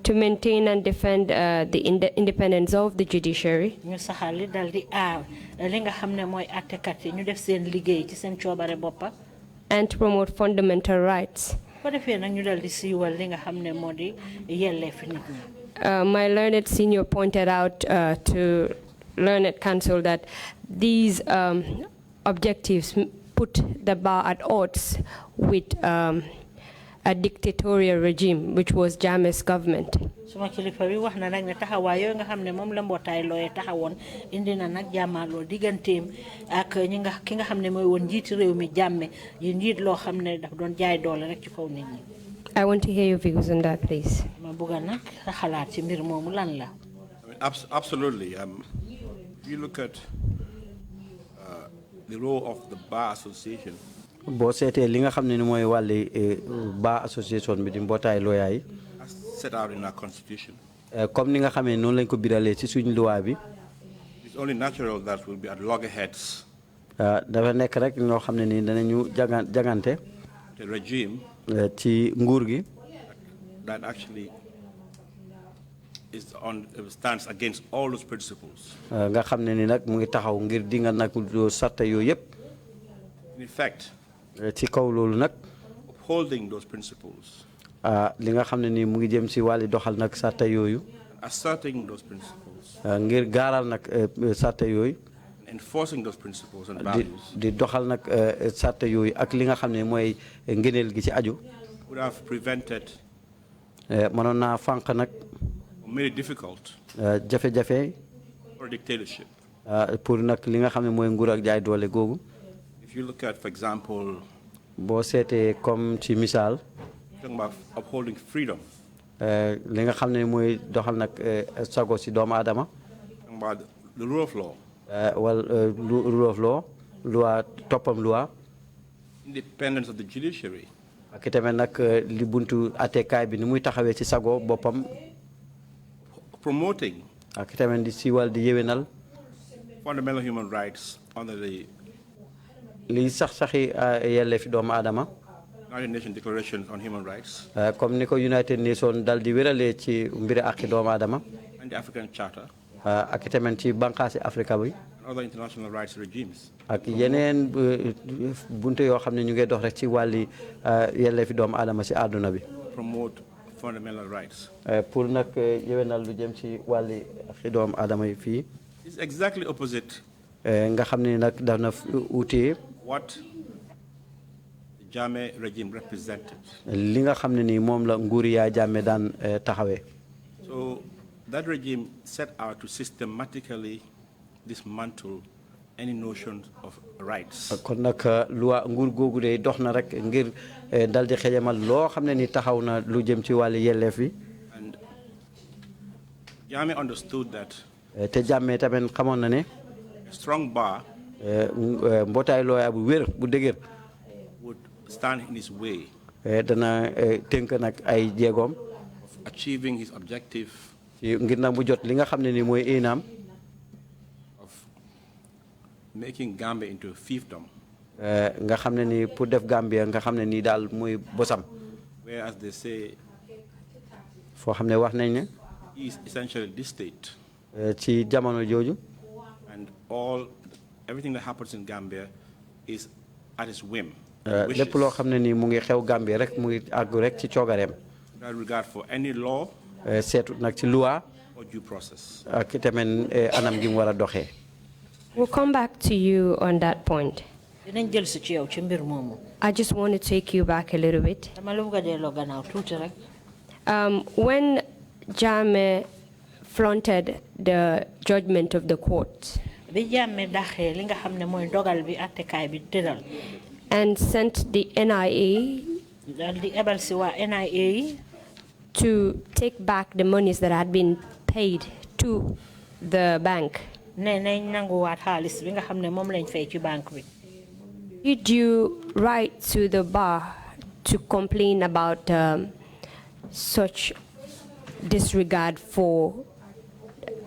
to maintain and defend the independence of the judiciary, and to promote fundamental rights. My learned senior pointed out to learned counsel that these objectives put the bar at odds with a dictatorial regime, which was Jammeh's government. I want to hear your views on that, please. Absolutely. If you look at the role of the Bar Association, boo seetee li nga xam ne ni mooy wàlli Bar Association bi di mbootaay lawyer yi. as set out in our constitution. comme ni nga xamee noonu lañ ko biralee ci suñu loi bi. It's only natural that we'll be at loggerheads. dafa nekk rek ñoo xam ne ni danañu jagante. The regime. ci nguur gi. that actually stands against all those principles. nga xam ne ni nag mu ngi taxaw ngir di nga nag sarta yooyu yëpp. In effect, ci kaw loolu nag upholding those principles, li nga xam ne nii mu ngi jëm si wàlli doxal nag sàtta yooyu asserting those principles, ngir gaaral nag sàtta yooyu enforcing those principles and values di doxal nag sàtta yooyu ak li nga xam ne mooy ngëneel gi ci aju would have prevented mënoon naa fànq nag or made it difficult jafe-jafe for a dictatorship. pour nag li nga xam ne mooy nguur ak jaay doole googu If you look at, for example, boo seetee comme ci misaal talking about upholding freedom, li nga xam ne mooy doxal nag sago si doomu aadama talking about the rule of law, wala rule of law loi toppam loi independence of the judiciary, ak itamit nag li buntu attekaay bi ni muy taxawee ci sago boppam promoting ak itamit di siiwal di yéwénal fundamental human rights under the li sax-saxi yelleefi doomu aadama United Nations Declaration on Human Rights comme ni ko United Nations dal di wéralee ci mbiri ak doomu aadama and the African Charter ak itamit ci bànqaasi Afrika bi and other international rights regimes. ak yeneen bunte yoo xam ne ñu ngi dox rek ci wàlli yelleefi doomu aadama ci àdduna bi Promote fundamental rights. pour nag yéwénal lu jëm ci wàlli ak doomu aadama yi fii It's exactly opposite nga xam ne nag daf na utee what the Jammeh regime represented. li nga xam ne nii moom la nguuri yaa jàmme daan taxawee So that regime set out to systematically dismantle any notion of rights. kon nag nguur googu de dox na rek ngir dal di xejamal loo xam ne ni taxaw na lu jëm ci wàllu yelleef bi And Jammeh understood that te jàmmee tamit xamoon na ne a strong bar mbootaay looya bu wér bu dëgër would stand in his way dana tënk nag ay jéegoom of achieving his objective ngir nag mu jot li nga xam ne ni mooy éenaam of making Gambia into a fiefdom, nga xam ne ni pour def Gambia nga xam ne nii daal muy bosam where, as they say, foo xam ne wax nañ ne he is essentially this state, ci jamono jooju and everything that happens in Gambia is at his whim. lépp loo xam ne nii mu ngi xew Gambia rek mu ngi àggu rek ci coogareem Without regard for any law seetu nag ci loi or due process. ak tamit anam gi mu war a doxee. We'll come back to you on that point. dinañ jël si ci yow ci mbir moomu. I just want to take you back a little bit. dama la bëgg a delloo gannaaw tuuti rek. When Jammeh flaunted the judgment of the court bi Jammeh daxee li nga xam ne mooy dogal bi attekaay bi tëral. and sent the NIA dal di ebal si waa NIA yi to take back the monies that had been paid to the bank, ne nañ nanguwaat xaalis bi nga xam ne moom lañ fay ci banque bi. did you write to the bar to complain about such disregard for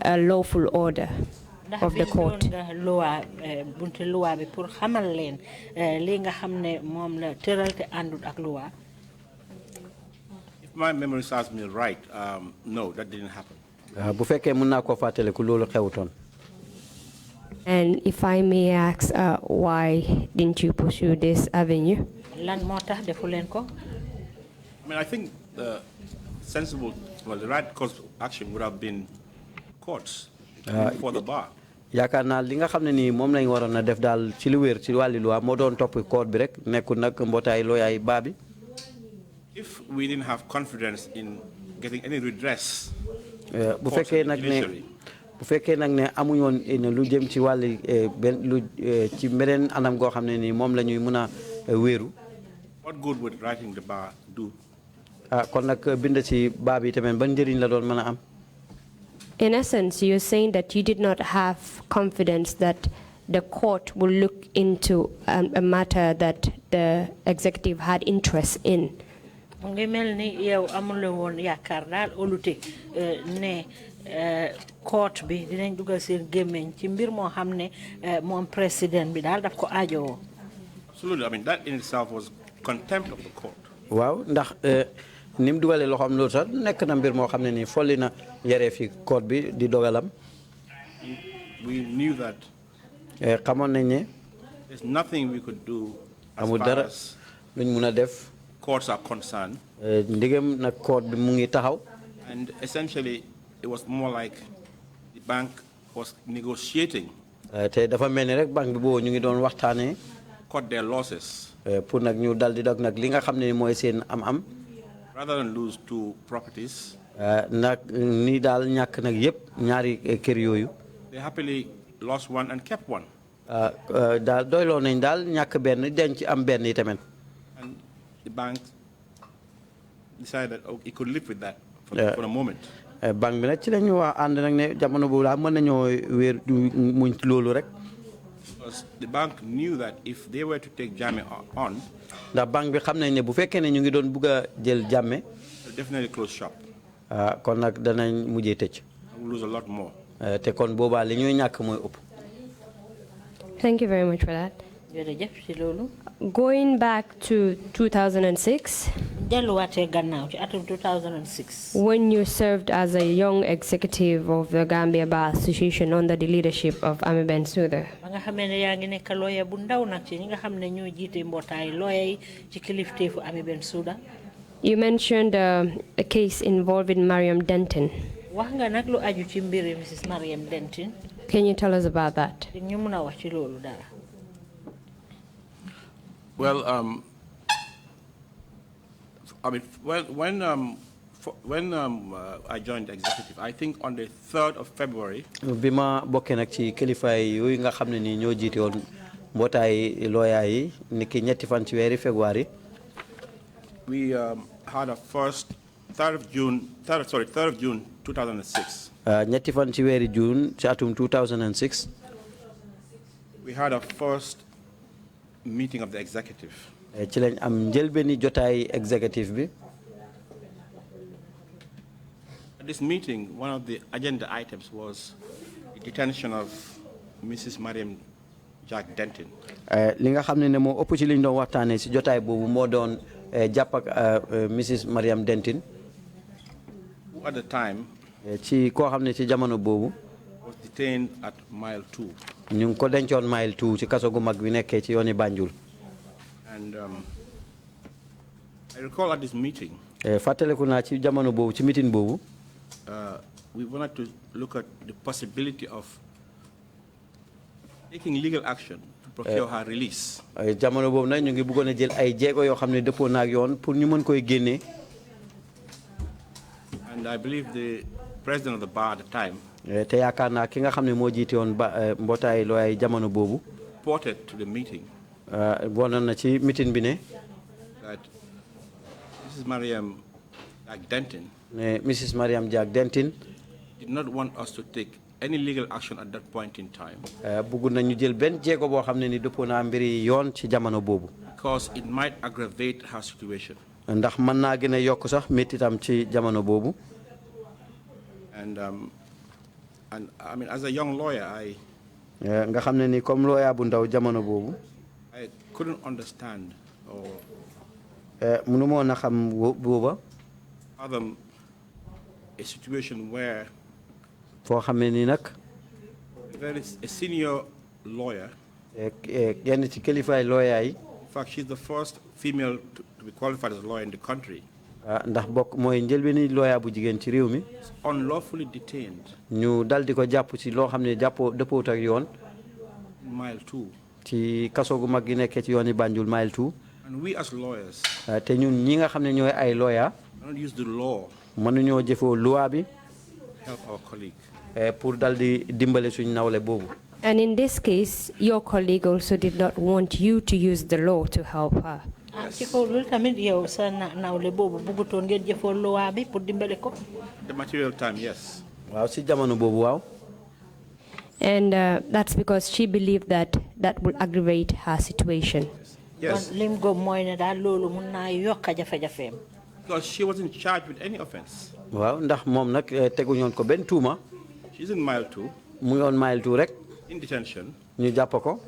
a lawful order of the court? bunte loi bi pour xamal leen li nga xam ne moom la tëral te àndut ak loi. If my memory serves me right, no, that didn't happen. bu fekkee mën naa koo fàttaliku loolu xewutoon. And if I may ask, why didn't you pursue this avenue? lan moo tax defu leen ko. I mean, I think the right course of action would have been courts for the bar. yaakaar naa li nga xam ne nii moom lañ waroon a def daal ci lu wér ci wàlli loi moo doon topp court bi rek nekkul nag mbootaay looyaay baa bi. If we didn't have confidence in getting any redress, bu fekkee nag ne amuñoon lu jëm ci wàlli ci beneen anam goo xam ne nii moom la ñuy mën a wéeru. what good would writing the bar do? kon nag bind ci baa bi tamit ban njëriñ la doon mën a am. In essence, you're saying that you did not have confidence that the court will look into a matter that the executive had interest in. ngi mel ni yow amuloo woon yaakaar daal olute ne court bi dinañ dugal seen gémmiñ ci mbir moo xam ne moom président bi daal daf ko aajowoo. Absolutely. I mean, that in itself was contempt of the court. waaw ndax ni mu dugalee loxoom loolu sax nekk na mbir moo xam ne nii folli na yaree fi court bi di dogalam. We knew that xamoon nañ ne There's nothing we could do as amul far dara as luñ mun a def courts are concerned. ndigam nag court bi mu ngi taxaw. And essentially, it was more like the bank was negotiating. te dafa mel ni rek banque bi boobu ñu ngi doon waxtaanee. Cut their losses. pour nag ñu dal di dog nag li nga xam ne mooy seen am-am. Rather than lose 2 properties. nag ni daal ñàkk nag yëpp ñaari kër yooyu. They happily lost 1 and kept 1. daal doyloo nañ daal ñàkk benn denc am benn yi tamit. And the bank decided it could live with that for a moment. banque bi nag ci la ñu wax ànd nag ne jamono boobu daal mën nañoo wéer muñ loolu rek. Because the bank knew that if they were to take Jammeh on, ndax banque bi xam nañ ne bu fekkee ne ñu ngi doon bugg a jël Jammeh. they'll definitely close shop. kon nag danañ mujjee tëj. We'll lose a lot more. te kon boobaa li ñuy ñàkk mooy ëpp. Thank you very much for that. jërëjëf ci loolu. Going back to 2006, delluwaatee gannaaw ci atum 2006. when you served as a young executive of the Gambia Bar Association under the leadership of Ami Bensouda. ba nga xamee ne yaa ngi nekk lawyer bu ndaw nag ci ñi nga xam ne ñoo jiite mbootaay lawyer yi ci kilifteefu Ami Bensouda. You mentioned a case involving Mariam Denton. wax nga nag lu aju ci mbiri Mrs. Mariam Denton. Can you tell us about that? ñu mun a wax ci loolu dara. Well, I mean, when I joined the executive, I think on the 3rd of February. Bima bokkee nag ci kilifa yooyu nga xam ne ni ñoo jiite woon mbootaay lawyer yi niki ñetti fan ci weeri February. We had a 3rd of June 2006. ñetti fan ci weeri June ci atum 2006. We had a first meeting of the executive. ci lañ am njëlbeeni jotaay executive bi. At this meeting, one of the agenda items was the detention of Mrs. Mariam Jack Denton. li nga xam ne moo ëpp ci liñ doon waxtaanee si jotaay boobu moo doon jàpp ak Mrs. Mariam Denton. Who at the time ci koo xam ne ci jamono boobu. was detained at Mile 2. ñu ngi ko dencoon Mile 2 ci kaso gu mag bi nekkee ci yooni Banjul. And I recall at this meeting. fàttaliku naa ci jamono boobu ci meeting boobu. We wanted to look at the possibility of taking legal action to procure her release. jamono boobu nag ñu ngi bëggoon a jël ay jéego yoo xam ne dëppoo na ak yoon pour ñu mën koy génnee. And I believe the president of the bar at the time. te yaakaar naa ki nga xam ne moo jiite woon mbootaay looy jamono boobu. Reported to the meeting. wonoon na ci meeting bi ne. That Mrs. Mariam Jack Denton. Mrs. Mariam Jack Denton. did not want us to take any legal action at that point in time. bëgg nañu jël benn jéego boo xam ne ni dëppoo naa mbiri yoon ci jamono boobu. Because it might aggravate her situation. ndax mën naa gën a yokk sax méttitam ci jamono boobu. And I mean, as a young lawyer, nga xam ne ni comme lawyer bu ndaw jamono boobu. I couldn't understand or mënu moo na xam booba. fathom a situation where foo xam ne ni nag. there is a senior lawyer. yenn ci kilifaay lawyer yi. In fact, she's the first female to be qualified as a lawyer in the country. ndax bokk mooy njëlbeeni lawyer bu jigéen ci réew mi. Unlawfully detained. ñu dal di ko jàpp ci loo xam ne jàppoo dëppoot ak yoon. Mile 2. ci kaso gu mag gi nekkee ci yooni Banjul Mile 2. And we as lawyers. te ñun ñi nga xam ne ñooy ay lawyer. don't use the law. mënuñoo jëfoo loi bi. help our colleague. pour dal di dimbale suñu nawle boobu. And in this case, your colleague also did not want you to use the law to help her. ci kaw loolu tamit yow sa nawle boobu bëggutoon ngeen jëfoo loi bi pour dimbale ko. The material time, yes. waaw si jamono boobu waaw. And that's because she believed that that would aggravate her situation. Yes. lim go mooy ne daal loolu mun naa yokk jafe-jafeem. Because she wasn't charged with any offense. waaw ndax moom nag teguñoon ko benn tuuma. She's in Mile 2. mu ngi woon Mile 2 rek. In detention. ñu jàpp ko.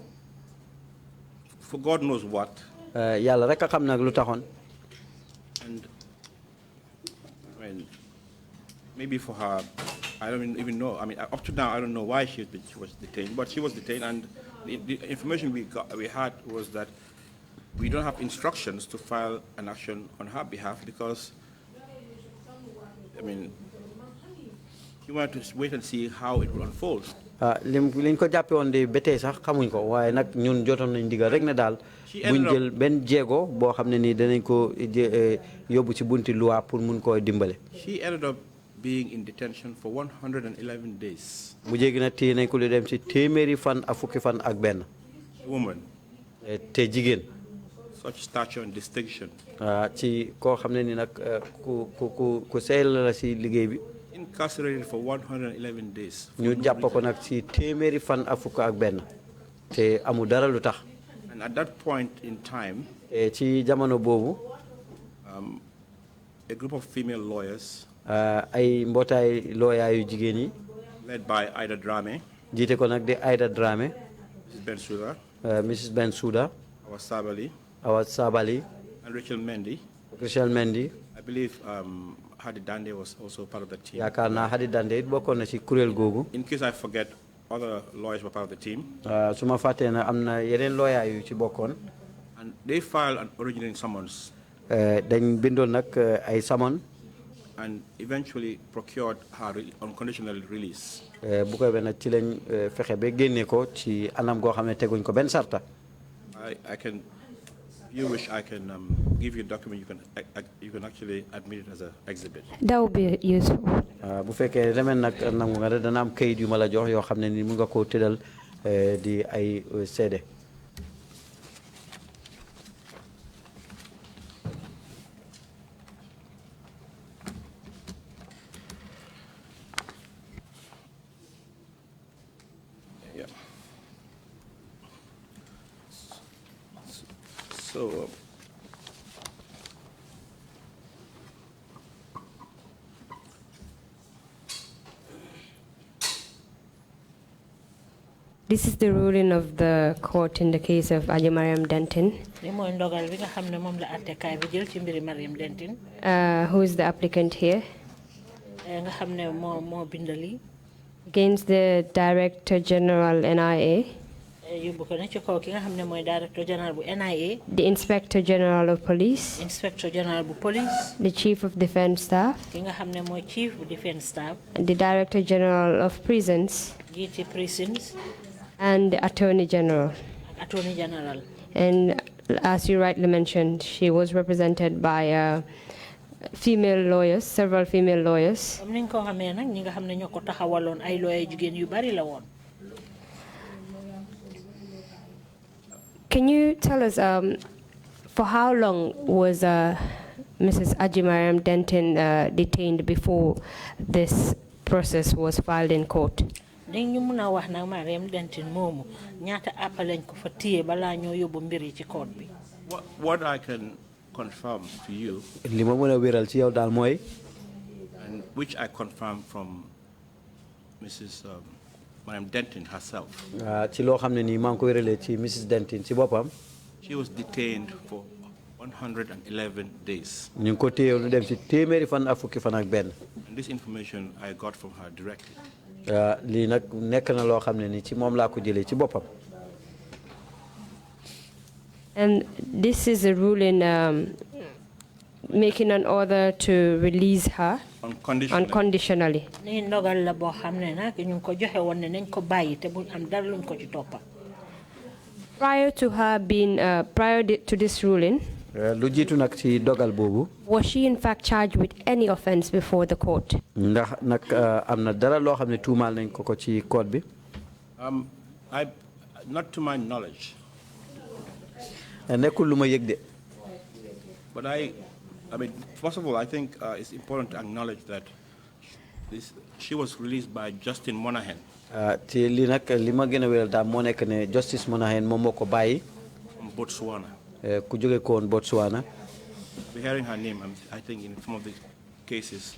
For God knows what. yàlla rek a xam nag lu taxoon. And I mean, maybe for her, I don't even know. I mean, up to now, I don't know why she was detained, but she was detained, and the information we had was that we don't have instructions to file an action on her behalf because, I mean, you want to wait and see how it will unfold. liñ ko jàppe woon de ba tey sax xamuñ ko waaye nag ñun jotoon nañ digal rek ne daal buñ jël benn jéego boo xam ne nii danañ ko yóbbu ci bunti loi pour mun koo dimbale. She ended up being in detention for 111 days. mu jéegi nag téye nañ ko lu dem ci téeméeri fan ak fukki fan ak benn. A woman. te jigéen. Such stature and distinction. ci koo xam ne ni nag ku seel la si liggéey bi. Incarcerated for 111 days. ñu jàpp ko nag ci téeméeri fan ak fukk ak benn. te amul dara lu tax. And at that point in time, ci jamono boobu. A group of female lawyers. ay mbootaay lawyer yu jigéen yi. Led by Ida Drame. jiite ko nag di Ida Drame. Mrs. Bensouda. Mrs. Bensouda. Awa Sabali. Awa Sabali. And Rachel Mendy. Rachel Mendy. I believe Hadi Dande was also part of the team. yaakaar naa Hadi Dande it bokkoon na ci kuréel googu. In case I forget, other lawyers were part of the team. su ma fàttee na am na yeneen lawyer yu ci bokkoon. And they filed an originating summons. dañ bindoon nag ay summons. And eventually procured her unconditional release. bu ko nag ci lañ fexe ba génne ko ci anam goo xam ne teguñ ko benn sarta. I can, if you wish, I can give you a document. You can actually admit it as an exhibit. That would be useful. bu fekkee demen nag nangu nga dana am kayit yu ma la jox yoo xam ne ni mun nga koo tëddal di ay seede. So, this is the ruling of the court in the case of Mariam Denton. Who is the applicant here? Against the Director General NIA. The Inspector General of Police. The Chief of Defense Staff. The Director General of Prisons. And the Attorney General. And as you rightly mentioned, she was represented by female lawyers, several female lawyers. Can you tell us for how long was Mrs. Mariam Denton detained before this process was filed in court? What I can confirm to you, and which I confirm from Mrs. Mariam Denton herself. Mrs. Denton She was detained for 111 days. And this information I got from her directly. And this is a ruling making an order to release her unconditionally. Prior to her being, prior to this ruling, was she in fact charged with any offense before the court? Not to my knowledge. But I mean, first of all, I think it's important to acknowledge that she was released by Justin Monahan. Justice Monahan from Botswana. Botswana. We're hearing her name, I think, in some of the cases.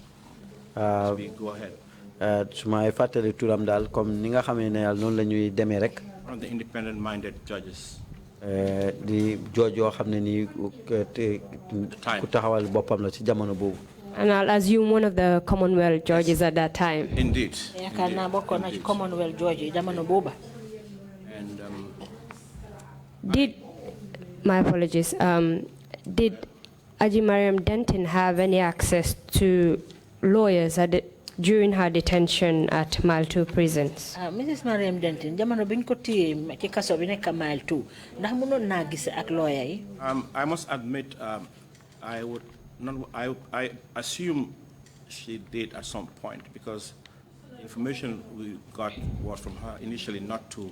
We go ahead. One of the independent-minded judges. The judge yoo xam ne nii ku taxawal boppam la ci jamono boobu. And I'll assume one of the Commonwealth judges at that time. Indeed. Commonwealth judge jamono booba. And My apologies. Did Aji Mariam Denton have any access to lawyers during her detention at Malto prisons? Mrs. Mariam Denton, jamono biñ ko téye ci kaso bi nekk Malto, ndax mënoon naa gis ak lawyer yi? I must admit, I assume she did at some point, because information we got was from her initially not to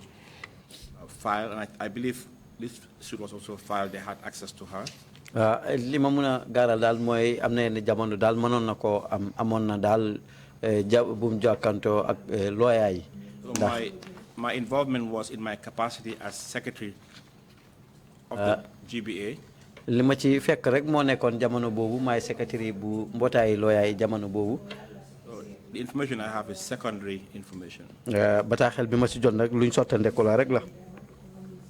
file, and I believe this suit was also filed. They had access to her. Li ma mën a gaaral daal mooy am na yenn jamono daal mënoon na ko amoon na daal bu mu jokkantoo ak lawyer yi. So my involvement was in my capacity as secretary of the GBA. Li ma ci fekk rek moo nekkoon jamono boobu maay secretary bu mbootaayu lawyer yi jamono boobu. The information I have is secondary information. Bataaxel bi ma ci jot nag luñ sottandeko la rek la.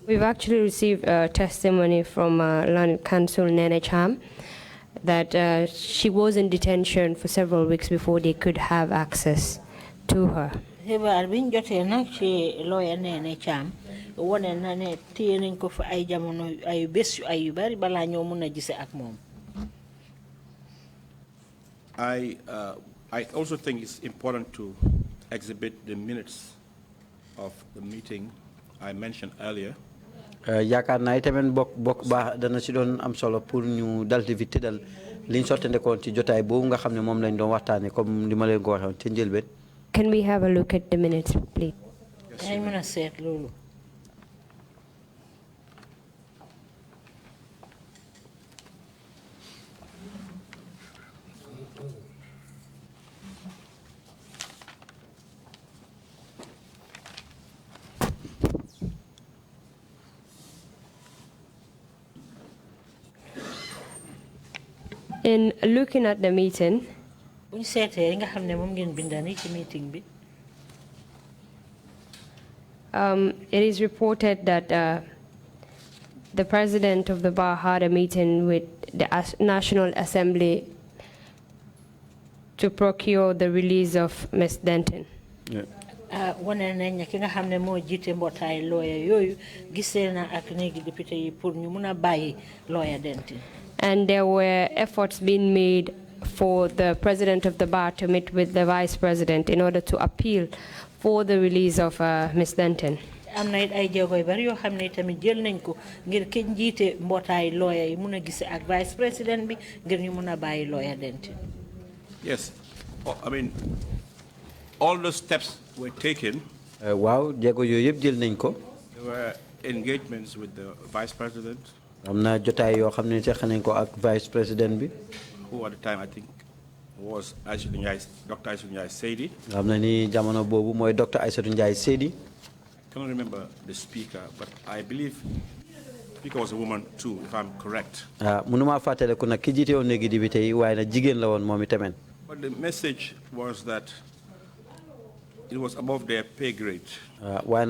We've actually received testimony from Land Council Nene Cham that she was in detention for several weeks before they could have access to her. Xibaar biñ jotee nag ci lawyer Nene Cham wone na ne téye nañ ko fa ay jamono ay bés yu ay yu bari balaa ñoo mën a gise ak moom. I also think it's important to exhibit the minutes of the meeting I mentioned earlier. Yaakaar naa itamit bokk baax dana ci doon am solo pour ñu dal di fi tëddal liñ sottandekoon ci jotaay boobu nga xam ne moom lañ doon waxtaanee comme li ma leen ko waxee woon ci njëlbeen. Can we have a look at the minutes, please? Dañ mën a seet loolu. In looking at the meeting, it is reported that the president of the bar had a meeting with the National Assembly to procure the release of Ms. Denton. And there were efforts being made for the president of the bar to meet with the vice president in order to appeal for the release of Ms. Denton. Vice President Denton. Yes, I mean, all the steps were taken. Wow, there were engagements with the vice president. Vice President who at the time I think was Dr. Aissatou Seydi. Dr. Aissatou Seydi. I cannot remember the speaker, but I believe the speaker was a woman too, if I'm correct. But the message was that it was above their pay grade. When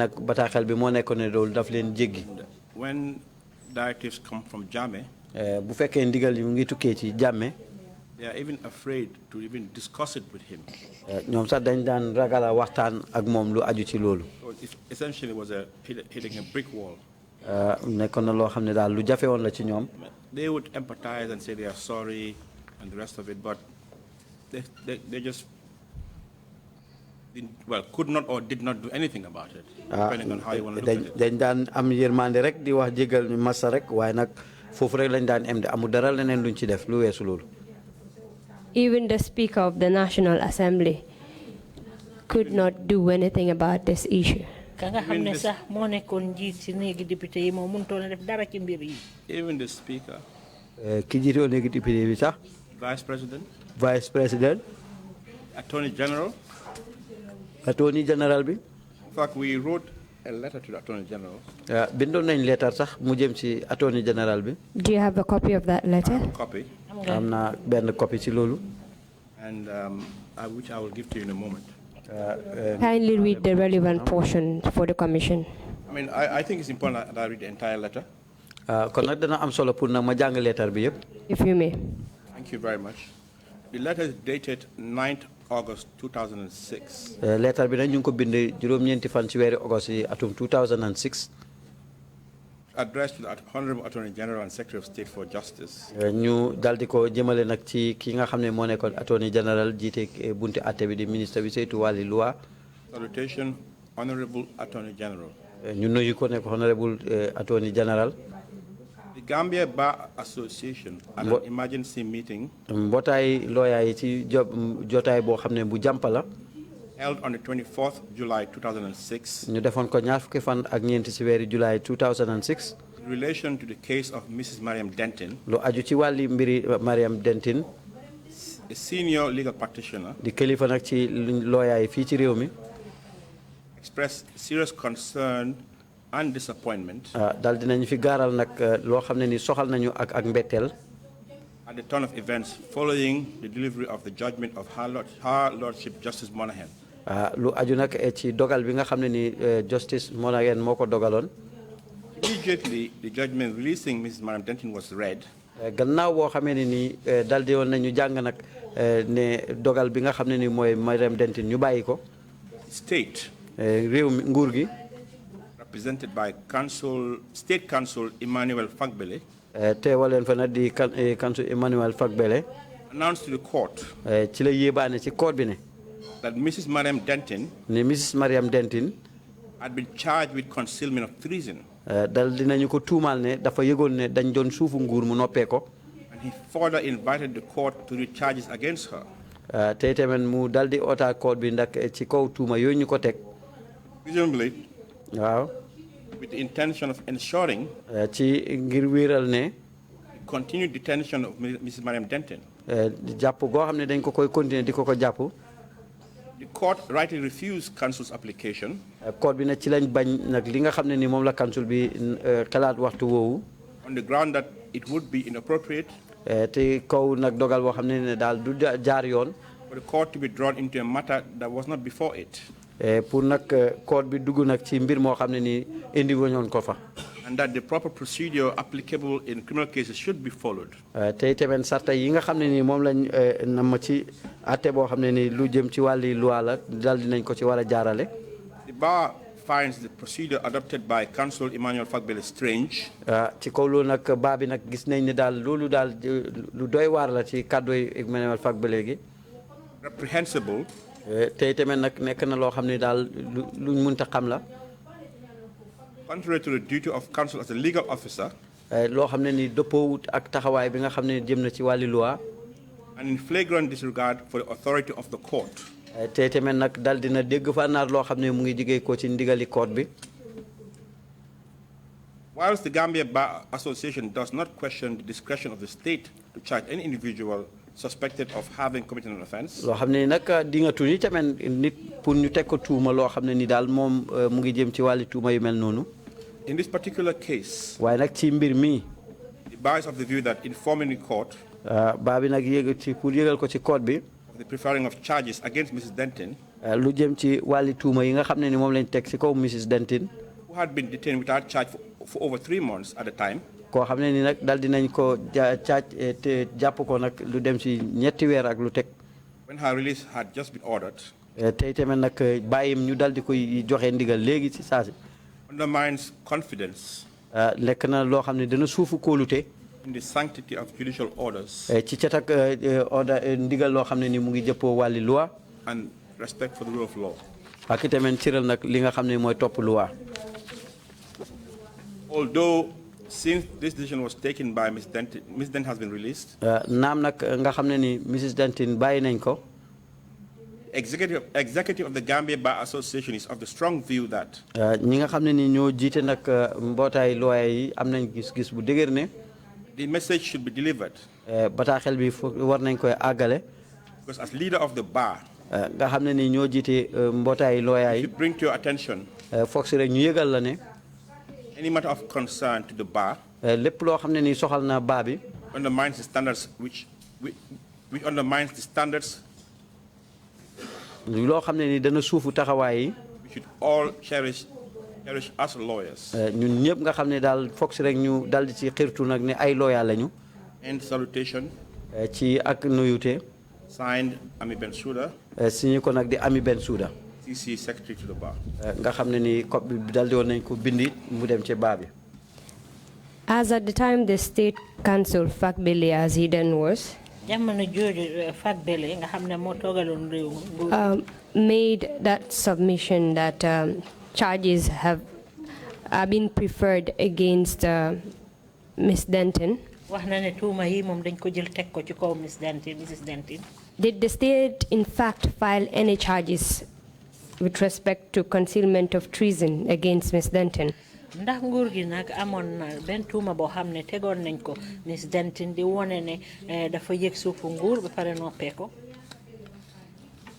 directives come from Jammeh, they are even afraid to even discuss it with him. So essentially, it was hitting a brick wall. They would empathize and say they are sorry and the rest of it, but they just could not or did not do anything about it, depending on how you want to look at it. Even the Speaker of the National Assembly could not do anything about this issue. Even the Speaker, Vice President, Attorney General. In fact, we wrote a letter to the Attorney General. Do you have a copy of that letter? I have a copy. And which I will give to you in a moment. Kindly read the relevant portion for the Commission. I mean, I think it's important that I read the entire letter. If you may. Thank you very much. The letter is dated 9th August 2006. Letter bi ñu ko bind juroom ñenti fan ci wéru August atum 2006. addressed to the Honorable Attorney General and Secretary of State for Justice. ñu daldi ko jëmale nag ci ki nga xam ne moo nekkoon Attorney General jiite bunti àtte bi di ministre bi saytu wàlli loi. Salutation, Honorable Attorney General. ñu nuyu ko nekk Honorable Attorney General. The Gambia Bar Association at an emergency meeting mbootaay lawyer yi ci jotaay boo xam ne bu jàmpa la. held on the 24th July 2006. ñu defoon ko ñaar fukki fan ak ñeenti ci weeri July 2006. In relation to the case of Mrs. Mariam Denton. lu aju ci wàlli mbiri Mariam Denton. A senior legal practitioner. di kilifa nag ci lawyer yi fii ci réew mi. expressed serious concern and disappointment. dal dinañu fi gaaral nag loo xam ne ni soxal nañu ak mbetteel. At the turn of events following the delivery of the judgment of Her Lordship Justice Monaghan. lu aju nag ci dogal bi nga xam ne ni Justice Monaghan moo ko dogaloon. Immediately, the judgment releasing Mrs. Mariam Denton was read. gannaaw boo xamee ne ni daldi woon nañu jàng nag ne dogal bi nga xam ne ni mooy Mariam Denton ñu bàyyi ko. State. réew mi nguur gi. represented by State Counsel Emmanuel Fagbele. teewaleen fa nag di Counsel Emmanuel Fagbele. announced to the court. ci la yéebaane ci court bi ne. that Mrs. Mariam Denton. ne Mrs. Mariam Denton. had been charged with concealment of treason. dal dinañu ko tuumaal ne dafa yëgoon ne dañ doon suufu nguur mu noppee ko. and he further invited the court to read charges against her. tey tamit mu dal di oota court bi ndax ci kaw tuuma yooyu ñu ko teg. presumably. waaw. with the intention of ensuring. ci ngir wéeral ne. the continued detention of Mrs. Mariam Denton. jàpp goo xam ne dañ ko koy continuer di ko jàpp. The court rightly refused counsel's application. court bi nag ci lañ bañ nag li nga xam ne ni moom la counsel bi xalaat waxtu woowu. on the ground that it would be inappropriate. te kaw nag dogal boo xam ne daal du jaar yoon. for the court to be drawn into a matter that was not before it. pour nag court bi dugg nag ci mbir moo xam ne ni indi woñoon ko fa. and that the proper procedure applicable in criminal cases should be followed. tey tamit sarta yi nga xam ne ni moom lañ nam ci àtte boo xam ne ni lu jëm ci wàlli loi la dal dinañ ko ci war a jaarale. The bar finds the procedure adopted by Counsel Emmanuel Fagbele strange. ci kaw loolu nag baa bi nag gis nañ ne daal loolu daal lu doy waar la ci kàddooy Emmanuel Fagbele gi. reprehensible. tey tamit nag nekk na loo xam ne daal luñ mënta xam la. contrary to the duty of counsel as a legal officer. loo xam ne ni dëppoowut ak taxawaay bi nga xam ne jëm na ci wàlli loi. and in flagrant disregard for the authority of the court. tey tamit nag dal dina dégg fa naar loo xam ne mu ngi jigee ko ci ndigali court bi. whilst the Gambia Bar Association does not question the discretion of the state to charge any individual suspected of having committed an offense. loo xam ne nag di nga tuuti tamit nit pour ñu teg ko tuuma loo xam ne ni daal moom mu ngi jëm ci wàlli tuuma yu mel noonu. in this particular case. waaye nag ci mbir mi. the bar is of the view that informing the court. baa bi nag yëg ci pour yëgal ko ci court bi. of the preferring of charges against Mrs. Denton. lu jëm ci wàlli tuuma yi nga xam ne ni moom lañ teg ci kaw Mrs. Denton. who had been detained without charge for over 3 months at the time. koo xam ne ni nag dal dinañ ko te jàpp ko nag lu dem ci ñetti weer ak lu teg. when her release had just been ordered. tey tamit nag bàyyim ñu dal di koy joxe ndigal léegi ci saasi. undermines confidence. nekk na loo xam ne dana suufu kóolute. in the sanctity of judicial orders. ci cet ak order ndigal loo xam ne ni mu ngi jëppoo wàlli loi. and respect for the rule of law. ak itamit ciral nag li nga xam ne mooy topp loi. although since this decision was taken by Ms. Denton, Ms. Denton has been released. naam nag nga xam ne ni Mrs. Denton bàyyi nañ ko. Executive of the Gambia Bar Association is of the strong view that. ñi nga xam ne ni ñoo jiite nag mbootaay lawyer yi am nañ gis-gis bu dëgër ne. the message should be delivered. bataaxel bi war nañ koy àggale. because as leader of the bar. nga xam ne ni ñoo jiite mbootaay lawyer yi. to bring to your attention. foog si rek ñu yëgal la ne. any matter of concern to the bar. lépp loo xam ne ni soxal na baa bi. undermines the standards which undermines the standards. loo xam ne ni dana suufu taxawaay yi. we should all cherish as lawyers. ñun ñëpp nga xam ne daal foog si rek ñu dal di ci xirtu nag ne ay lawyer lañu. and salutation. ci ak nuyute. signed Ami Bensouda. signé ko nag di Ami Bensouda. CC secretary to the bar. nga xam ne ni copie bi dal di woon nañ ko bindi mu dem ci baa bi. As at the time the state council, Fakbili as he then was, made that submission that charges have been preferred against Ms. Denton. Did the state in fact file any charges with respect to concealment of treason against Ms. Denton? Ndax nguur gi nag amoon na benn tuuma boo xam ne tegoon nañ ko Miss Denton di wone ne dafa yëg suufu nguur ba pare noppee ko.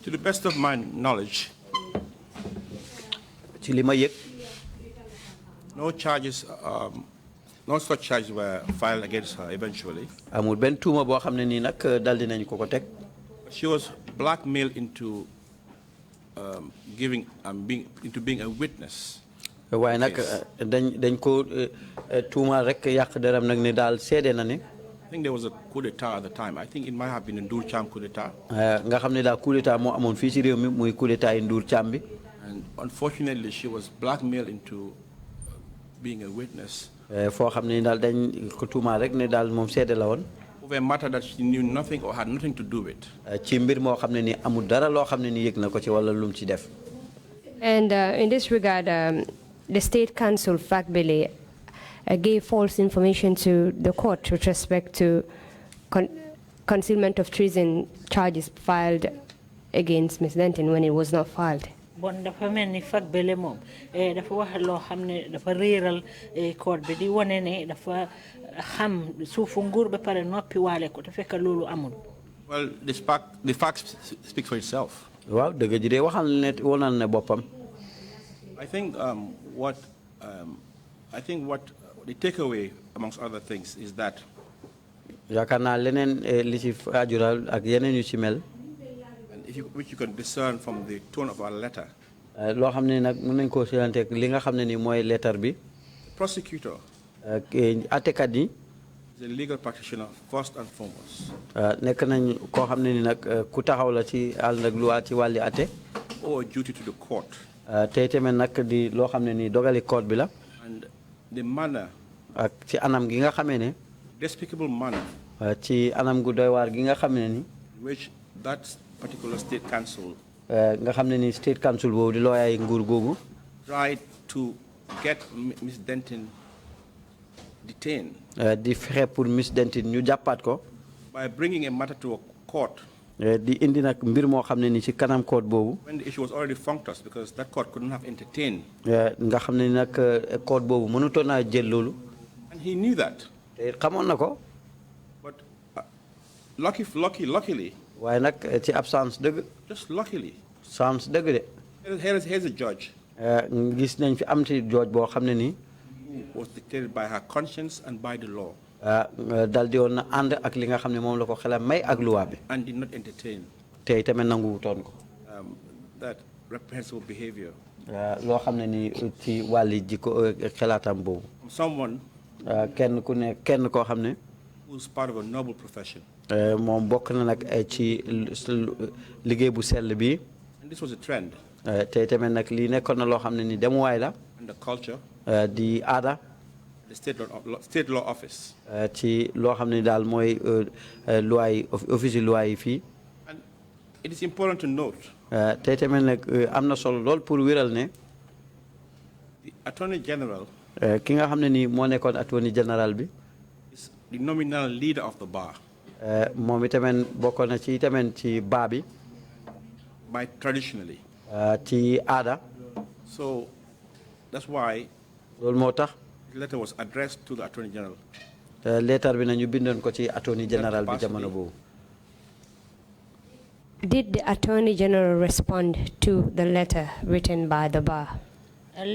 To the best of my knowledge, ci li ma yëg, no charges, no such charges were filed against her eventually. amul benn tuuma boo xam ne nii nag dal dinañ ko ko teg. She was blackmailed into being a witness. waaye nag dañ ko tuuma rek yàq deram nag ne daal seede na ne. I think there was a coup d'etat at the time. I think it might have been a Ndour Cham coup d'etat. nga xam ne daal coup d'etat moo amoon fii ci réew mi muy coup d'etat yi Ndour Cham bi. And unfortunately, she was blackmailed into being a witness. foo xam ne daal dañ ko tuuma rek ne daal moom seede la woon. Over a matter that she knew nothing or had nothing to do with. ci mbir moo xam ne ni amul dara loo xam ne ni yëg na ko ci wala lum ci def. And in this regard, the State Council, Fakbili, gave false information to the court with respect to concealment of treason charges filed against Ms. Denton when it was not filed. Bon dafa mel ni Fakbili moom dafa wax loo xam ne dafa réeral court bi di wane ne dafa xam suufu nguur ba pare noppi waale ko te fekk loolu amul. Well, the facts speak for itself. waaw dëgg ji de waxal ne wonal ne boppam. I think what the takeaway, amongst other things, is that yaakaar naa leneen li ci ajural ak yeneen yu ci mel. which you can discern from the tone of our letter. loo xam ne nag mën nañ koo silanteeg li nga xam ne ni mooy lettre bi. Prosecutor attekat yi. is a legal practitioner first and foremost. nekk nañ koo xam ne ni nag ku taxaw la ci àll nag lu ci wàlli atte. Or duty to the court. tey tamit nag di loo xam ne ni dogali court bi la. And the manner. ak ci anam gi nga xamee ne. despicable manner. ci anam gu doy waar gi nga xam ne ni. which that particular state council. nga xam ne ni state council boobu di looyaay nguur googu. tried to get Miss Denton detained. di fexe pour Miss Denton ñu jàppaat ko. by bringing a matter to a court. di indi nag mbir moo xam ne ni ci kanam court boobu. when the issue was already functus because that court couldn't have entertained. nga xam ne ni nag court boobu mënutoon naa jël loolu. and he knew that. te xamoon na ko. but luckily. waaye nag ci absence dëgg. just luckily. chance dëgg de. here's a judge. gis nañ fi am ci judge boo xam ne nii. was dictated by her conscience and by the law. dal di woon na ànd ak li nga xam ne moom la ko xelam may ak luwa bi. and did not entertain. tey tamit nanguwutoon ko. that reprehensible behavior. loo xam ne ni ci wàlli jikko xelaatam boobu. someone. kenn ku ne kenn koo xam ne. who's part of a noble profession. moom bokk na nag ci liggéey bu sell bi. and this was a trend. tey tamit nag lii nekkoon na loo xam ne ni demuwaay la. and the culture. di aada. the state law office. ci loo xam ne daal mooy loi office loi yi fii. and it is important to note. tey tamit nag am na solo lool pour wéral ne. the attorney general. ki nga xam ne nii moo nekkoon attorney general bi. is the nominal leader of the bar. moom itamit bokkoon na ci itamit ci bar bi. by traditionally. ci aada. so that's why. loolu moo tax. the letter was addressed to the attorney general. lettre bi nañu bindoon ko ci attorney general bi jamono boobu. Did the attorney general respond to the letter written by the bar?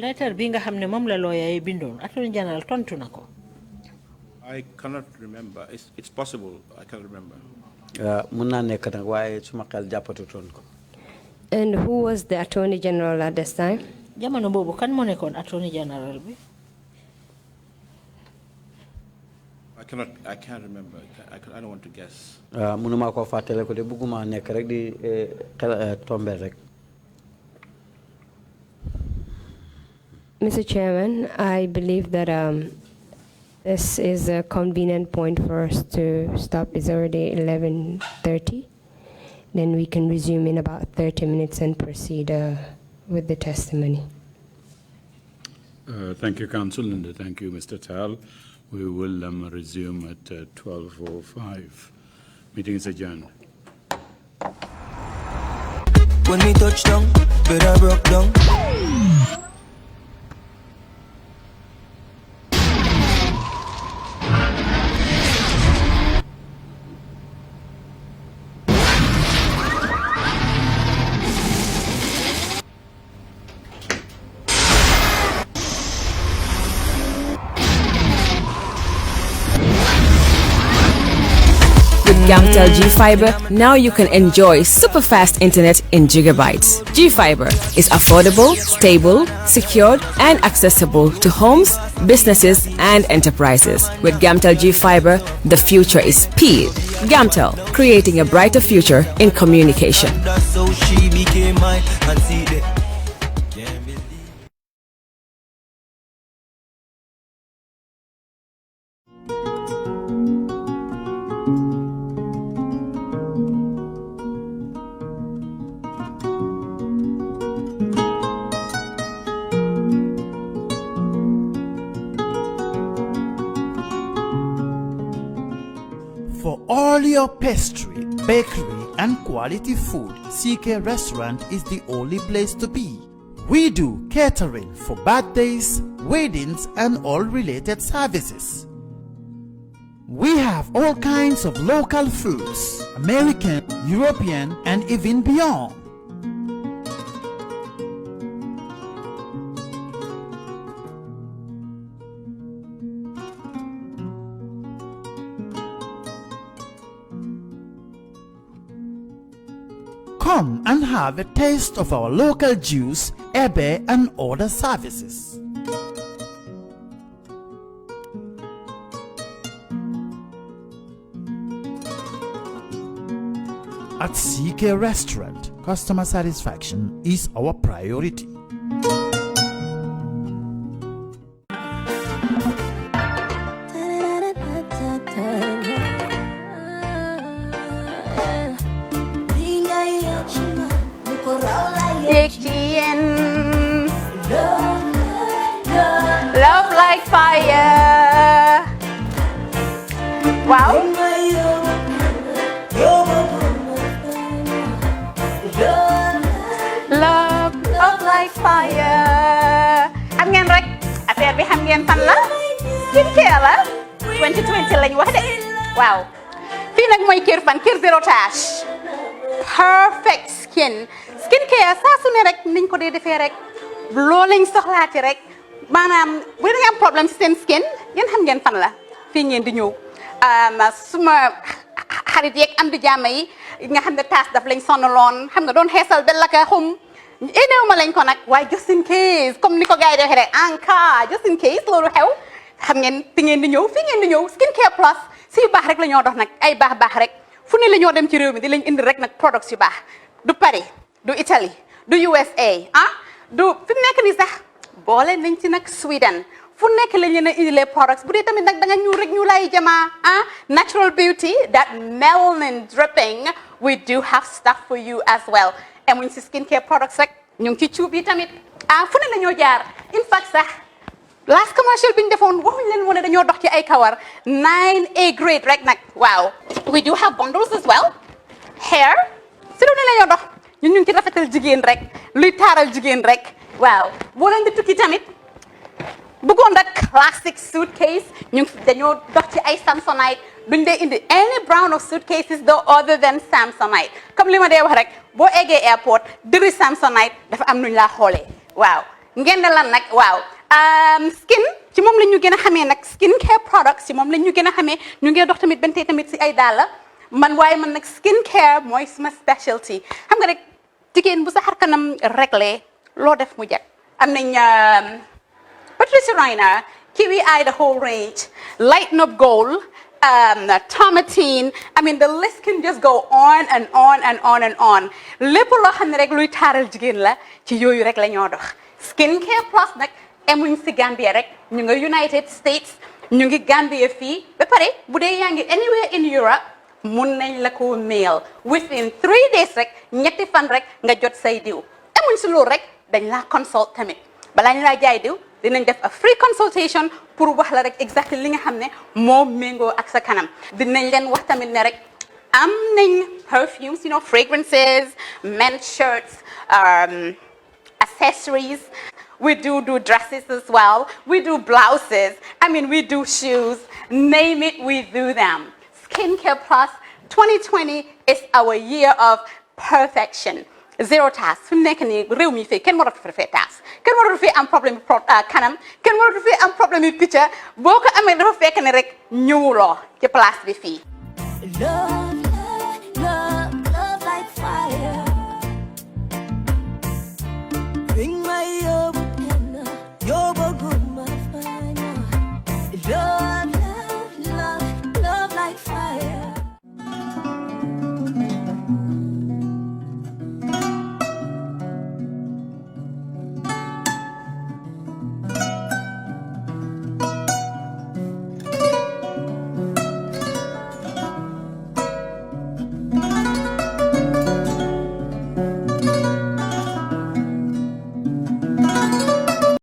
Letter bi nga xam ne moom la lawyer yi bindoon attorney general tontu na ko. I cannot remember. It's possible. I can't remember. mun naa nekk nag waaye suma xel jàppatutoon ko. And who was the attorney general at this time? jamono boobu kan moo nekkoon attorney general bi. I can't remember. I don't want to guess. Munuma ko fàttale ko de bëgguma nekk rek di tombel rek. Mr. Chairman, I believe that This is a convenient point for us to stop. It's already 11:30. Then we can resume in about 30 minutes and proceed with the testimony. Thank you, Council, and thank you, Mr. Taal. We will resume at 12:05. Meeting is adjourned. When we touch down, better broke down. Gamtel G-Fiber, now you can enjoy super fast internet in gigabytes. G-Fiber is affordable, stable, secured, and accessible to homes, businesses, and enterprises. With Gamtel G-Fiber, the future is speed. Gamtel, creating a brighter future in communication. That's how she became mine and see the For all your pastry, bakery, and quality food, CK Restaurant is the only place to be. We do catering for birthdays, weddings, and all related services. We have all kinds of local foods, American, European, and even beyond. Come and have a taste of our local juice, ebe, and other services. At CK Restaurant, customer satisfaction is our priority. Love like fire. Wow. Love like fire. Xam ngeen rek affaire bi xam ngeen fan la? Skincare la. 2020 lañ wax de. Waaw. Fii nag mooy Kerr fan Kerr zero tache. Perfect skin. Skincare saa su ne rek niñ ko dee defee rek. Loo lañ soxlaati rek. Maanaam bu dee am problème ci seen skin yéen xam ngeen fan la fii ngeen di ñëw suma xarit yeeg am di jàmm yi nga xam ne taas daf lañ sonaloon xam nga doon xeesal ba laka xum éneew ma lañ ko nag waaye just in case comme ni ko gars yi di waxee rek en cas just in case loolu xew xam ngeen fi ngeen di ñëw fii ngeen di ñëw Skincare Plus si yu baax rek la ñoo dox nag ay baax rek fu ne la ñoo dem ci réew mi di lañ indi rek nag products yu baax du Paris du Italie du USA du fi mu nekk nii sax boole nañ ci nag Sweden fu nekk lañ leen a indilee products bu dee tamit nag da nga ñuul rek ñu lay jamaa natural beauty that melanin dripping we do have stuff for you as well emuñ si skincare products rek ñu ngi ci cuub yi tamit fu ne la ñoo jaar in fact sax last commercial bi ñu defoon waxuñ leen woon ne dañoo dox ci ay kawar 9A grade rek nag waaw we do have bundles as well hair si lu ne la ñoo dox ñun ñu ngi ci rafetal jigéen rek luy taaral jigéen rek waaw boo leen di tukki tamit bëggoon rek classic suitcase ñu dañoo dox ci ay Samsonite duñ dee indi any brand of suitcases though other than Samsonite comme li ma dee wax rek boo eggee airport dëri Samsonite dafa am nuñ laa xoolee waaw ngeen ne lan nag waaw skin ci moom la ñu gën a xamee nag skincare products ci moom la ñu gën a xamee ñu ngi dox tamit bentey tamit si ay dàlla man waaye man nag skincare mooy suma specialty xam nga rek jigéen bu sa xar kanam réglé loo def mu jag am nañ Patricia Reiner, Kiwi Eye, the whole range, Lighten Up Gold, Tomatine. I mean, the list can just go on and on and on and on. lépp loo xam ne rek luy taaral jigéen la ci yooyu rek la ñoo dox Skincare Plus nag emuñ si Gambia rek ñu nga United States ñu ngi Gambia fii ba pare bu dee yaa ngi anywhere in Europe mun nañ la ko mail within 3 days rek ñetti fan rek nga jot say diw amuñ si loolu rek dañ laa consult tamit balaa ñu laa jaay diw dinañ def a free consultation pour wax la rek exactly li nga xam ne moo méngoo ak sa kanam dinañ leen wax tamit ne rek am nañ perfumes, fragrances, men's shirts, accessories. We do dresses as well. We do blouses. We do shoes. Name it, we do them. Skincare Plus 2020 is our year of perfection. Zero task. Fi mu nekk nii réew mi fii kenn waratu fi defee task kenn waratu fi am problème kanam kenn waratu fi am problème picture boo ko amee dafa fekk ne rek ñëwuloo ci place bi fii.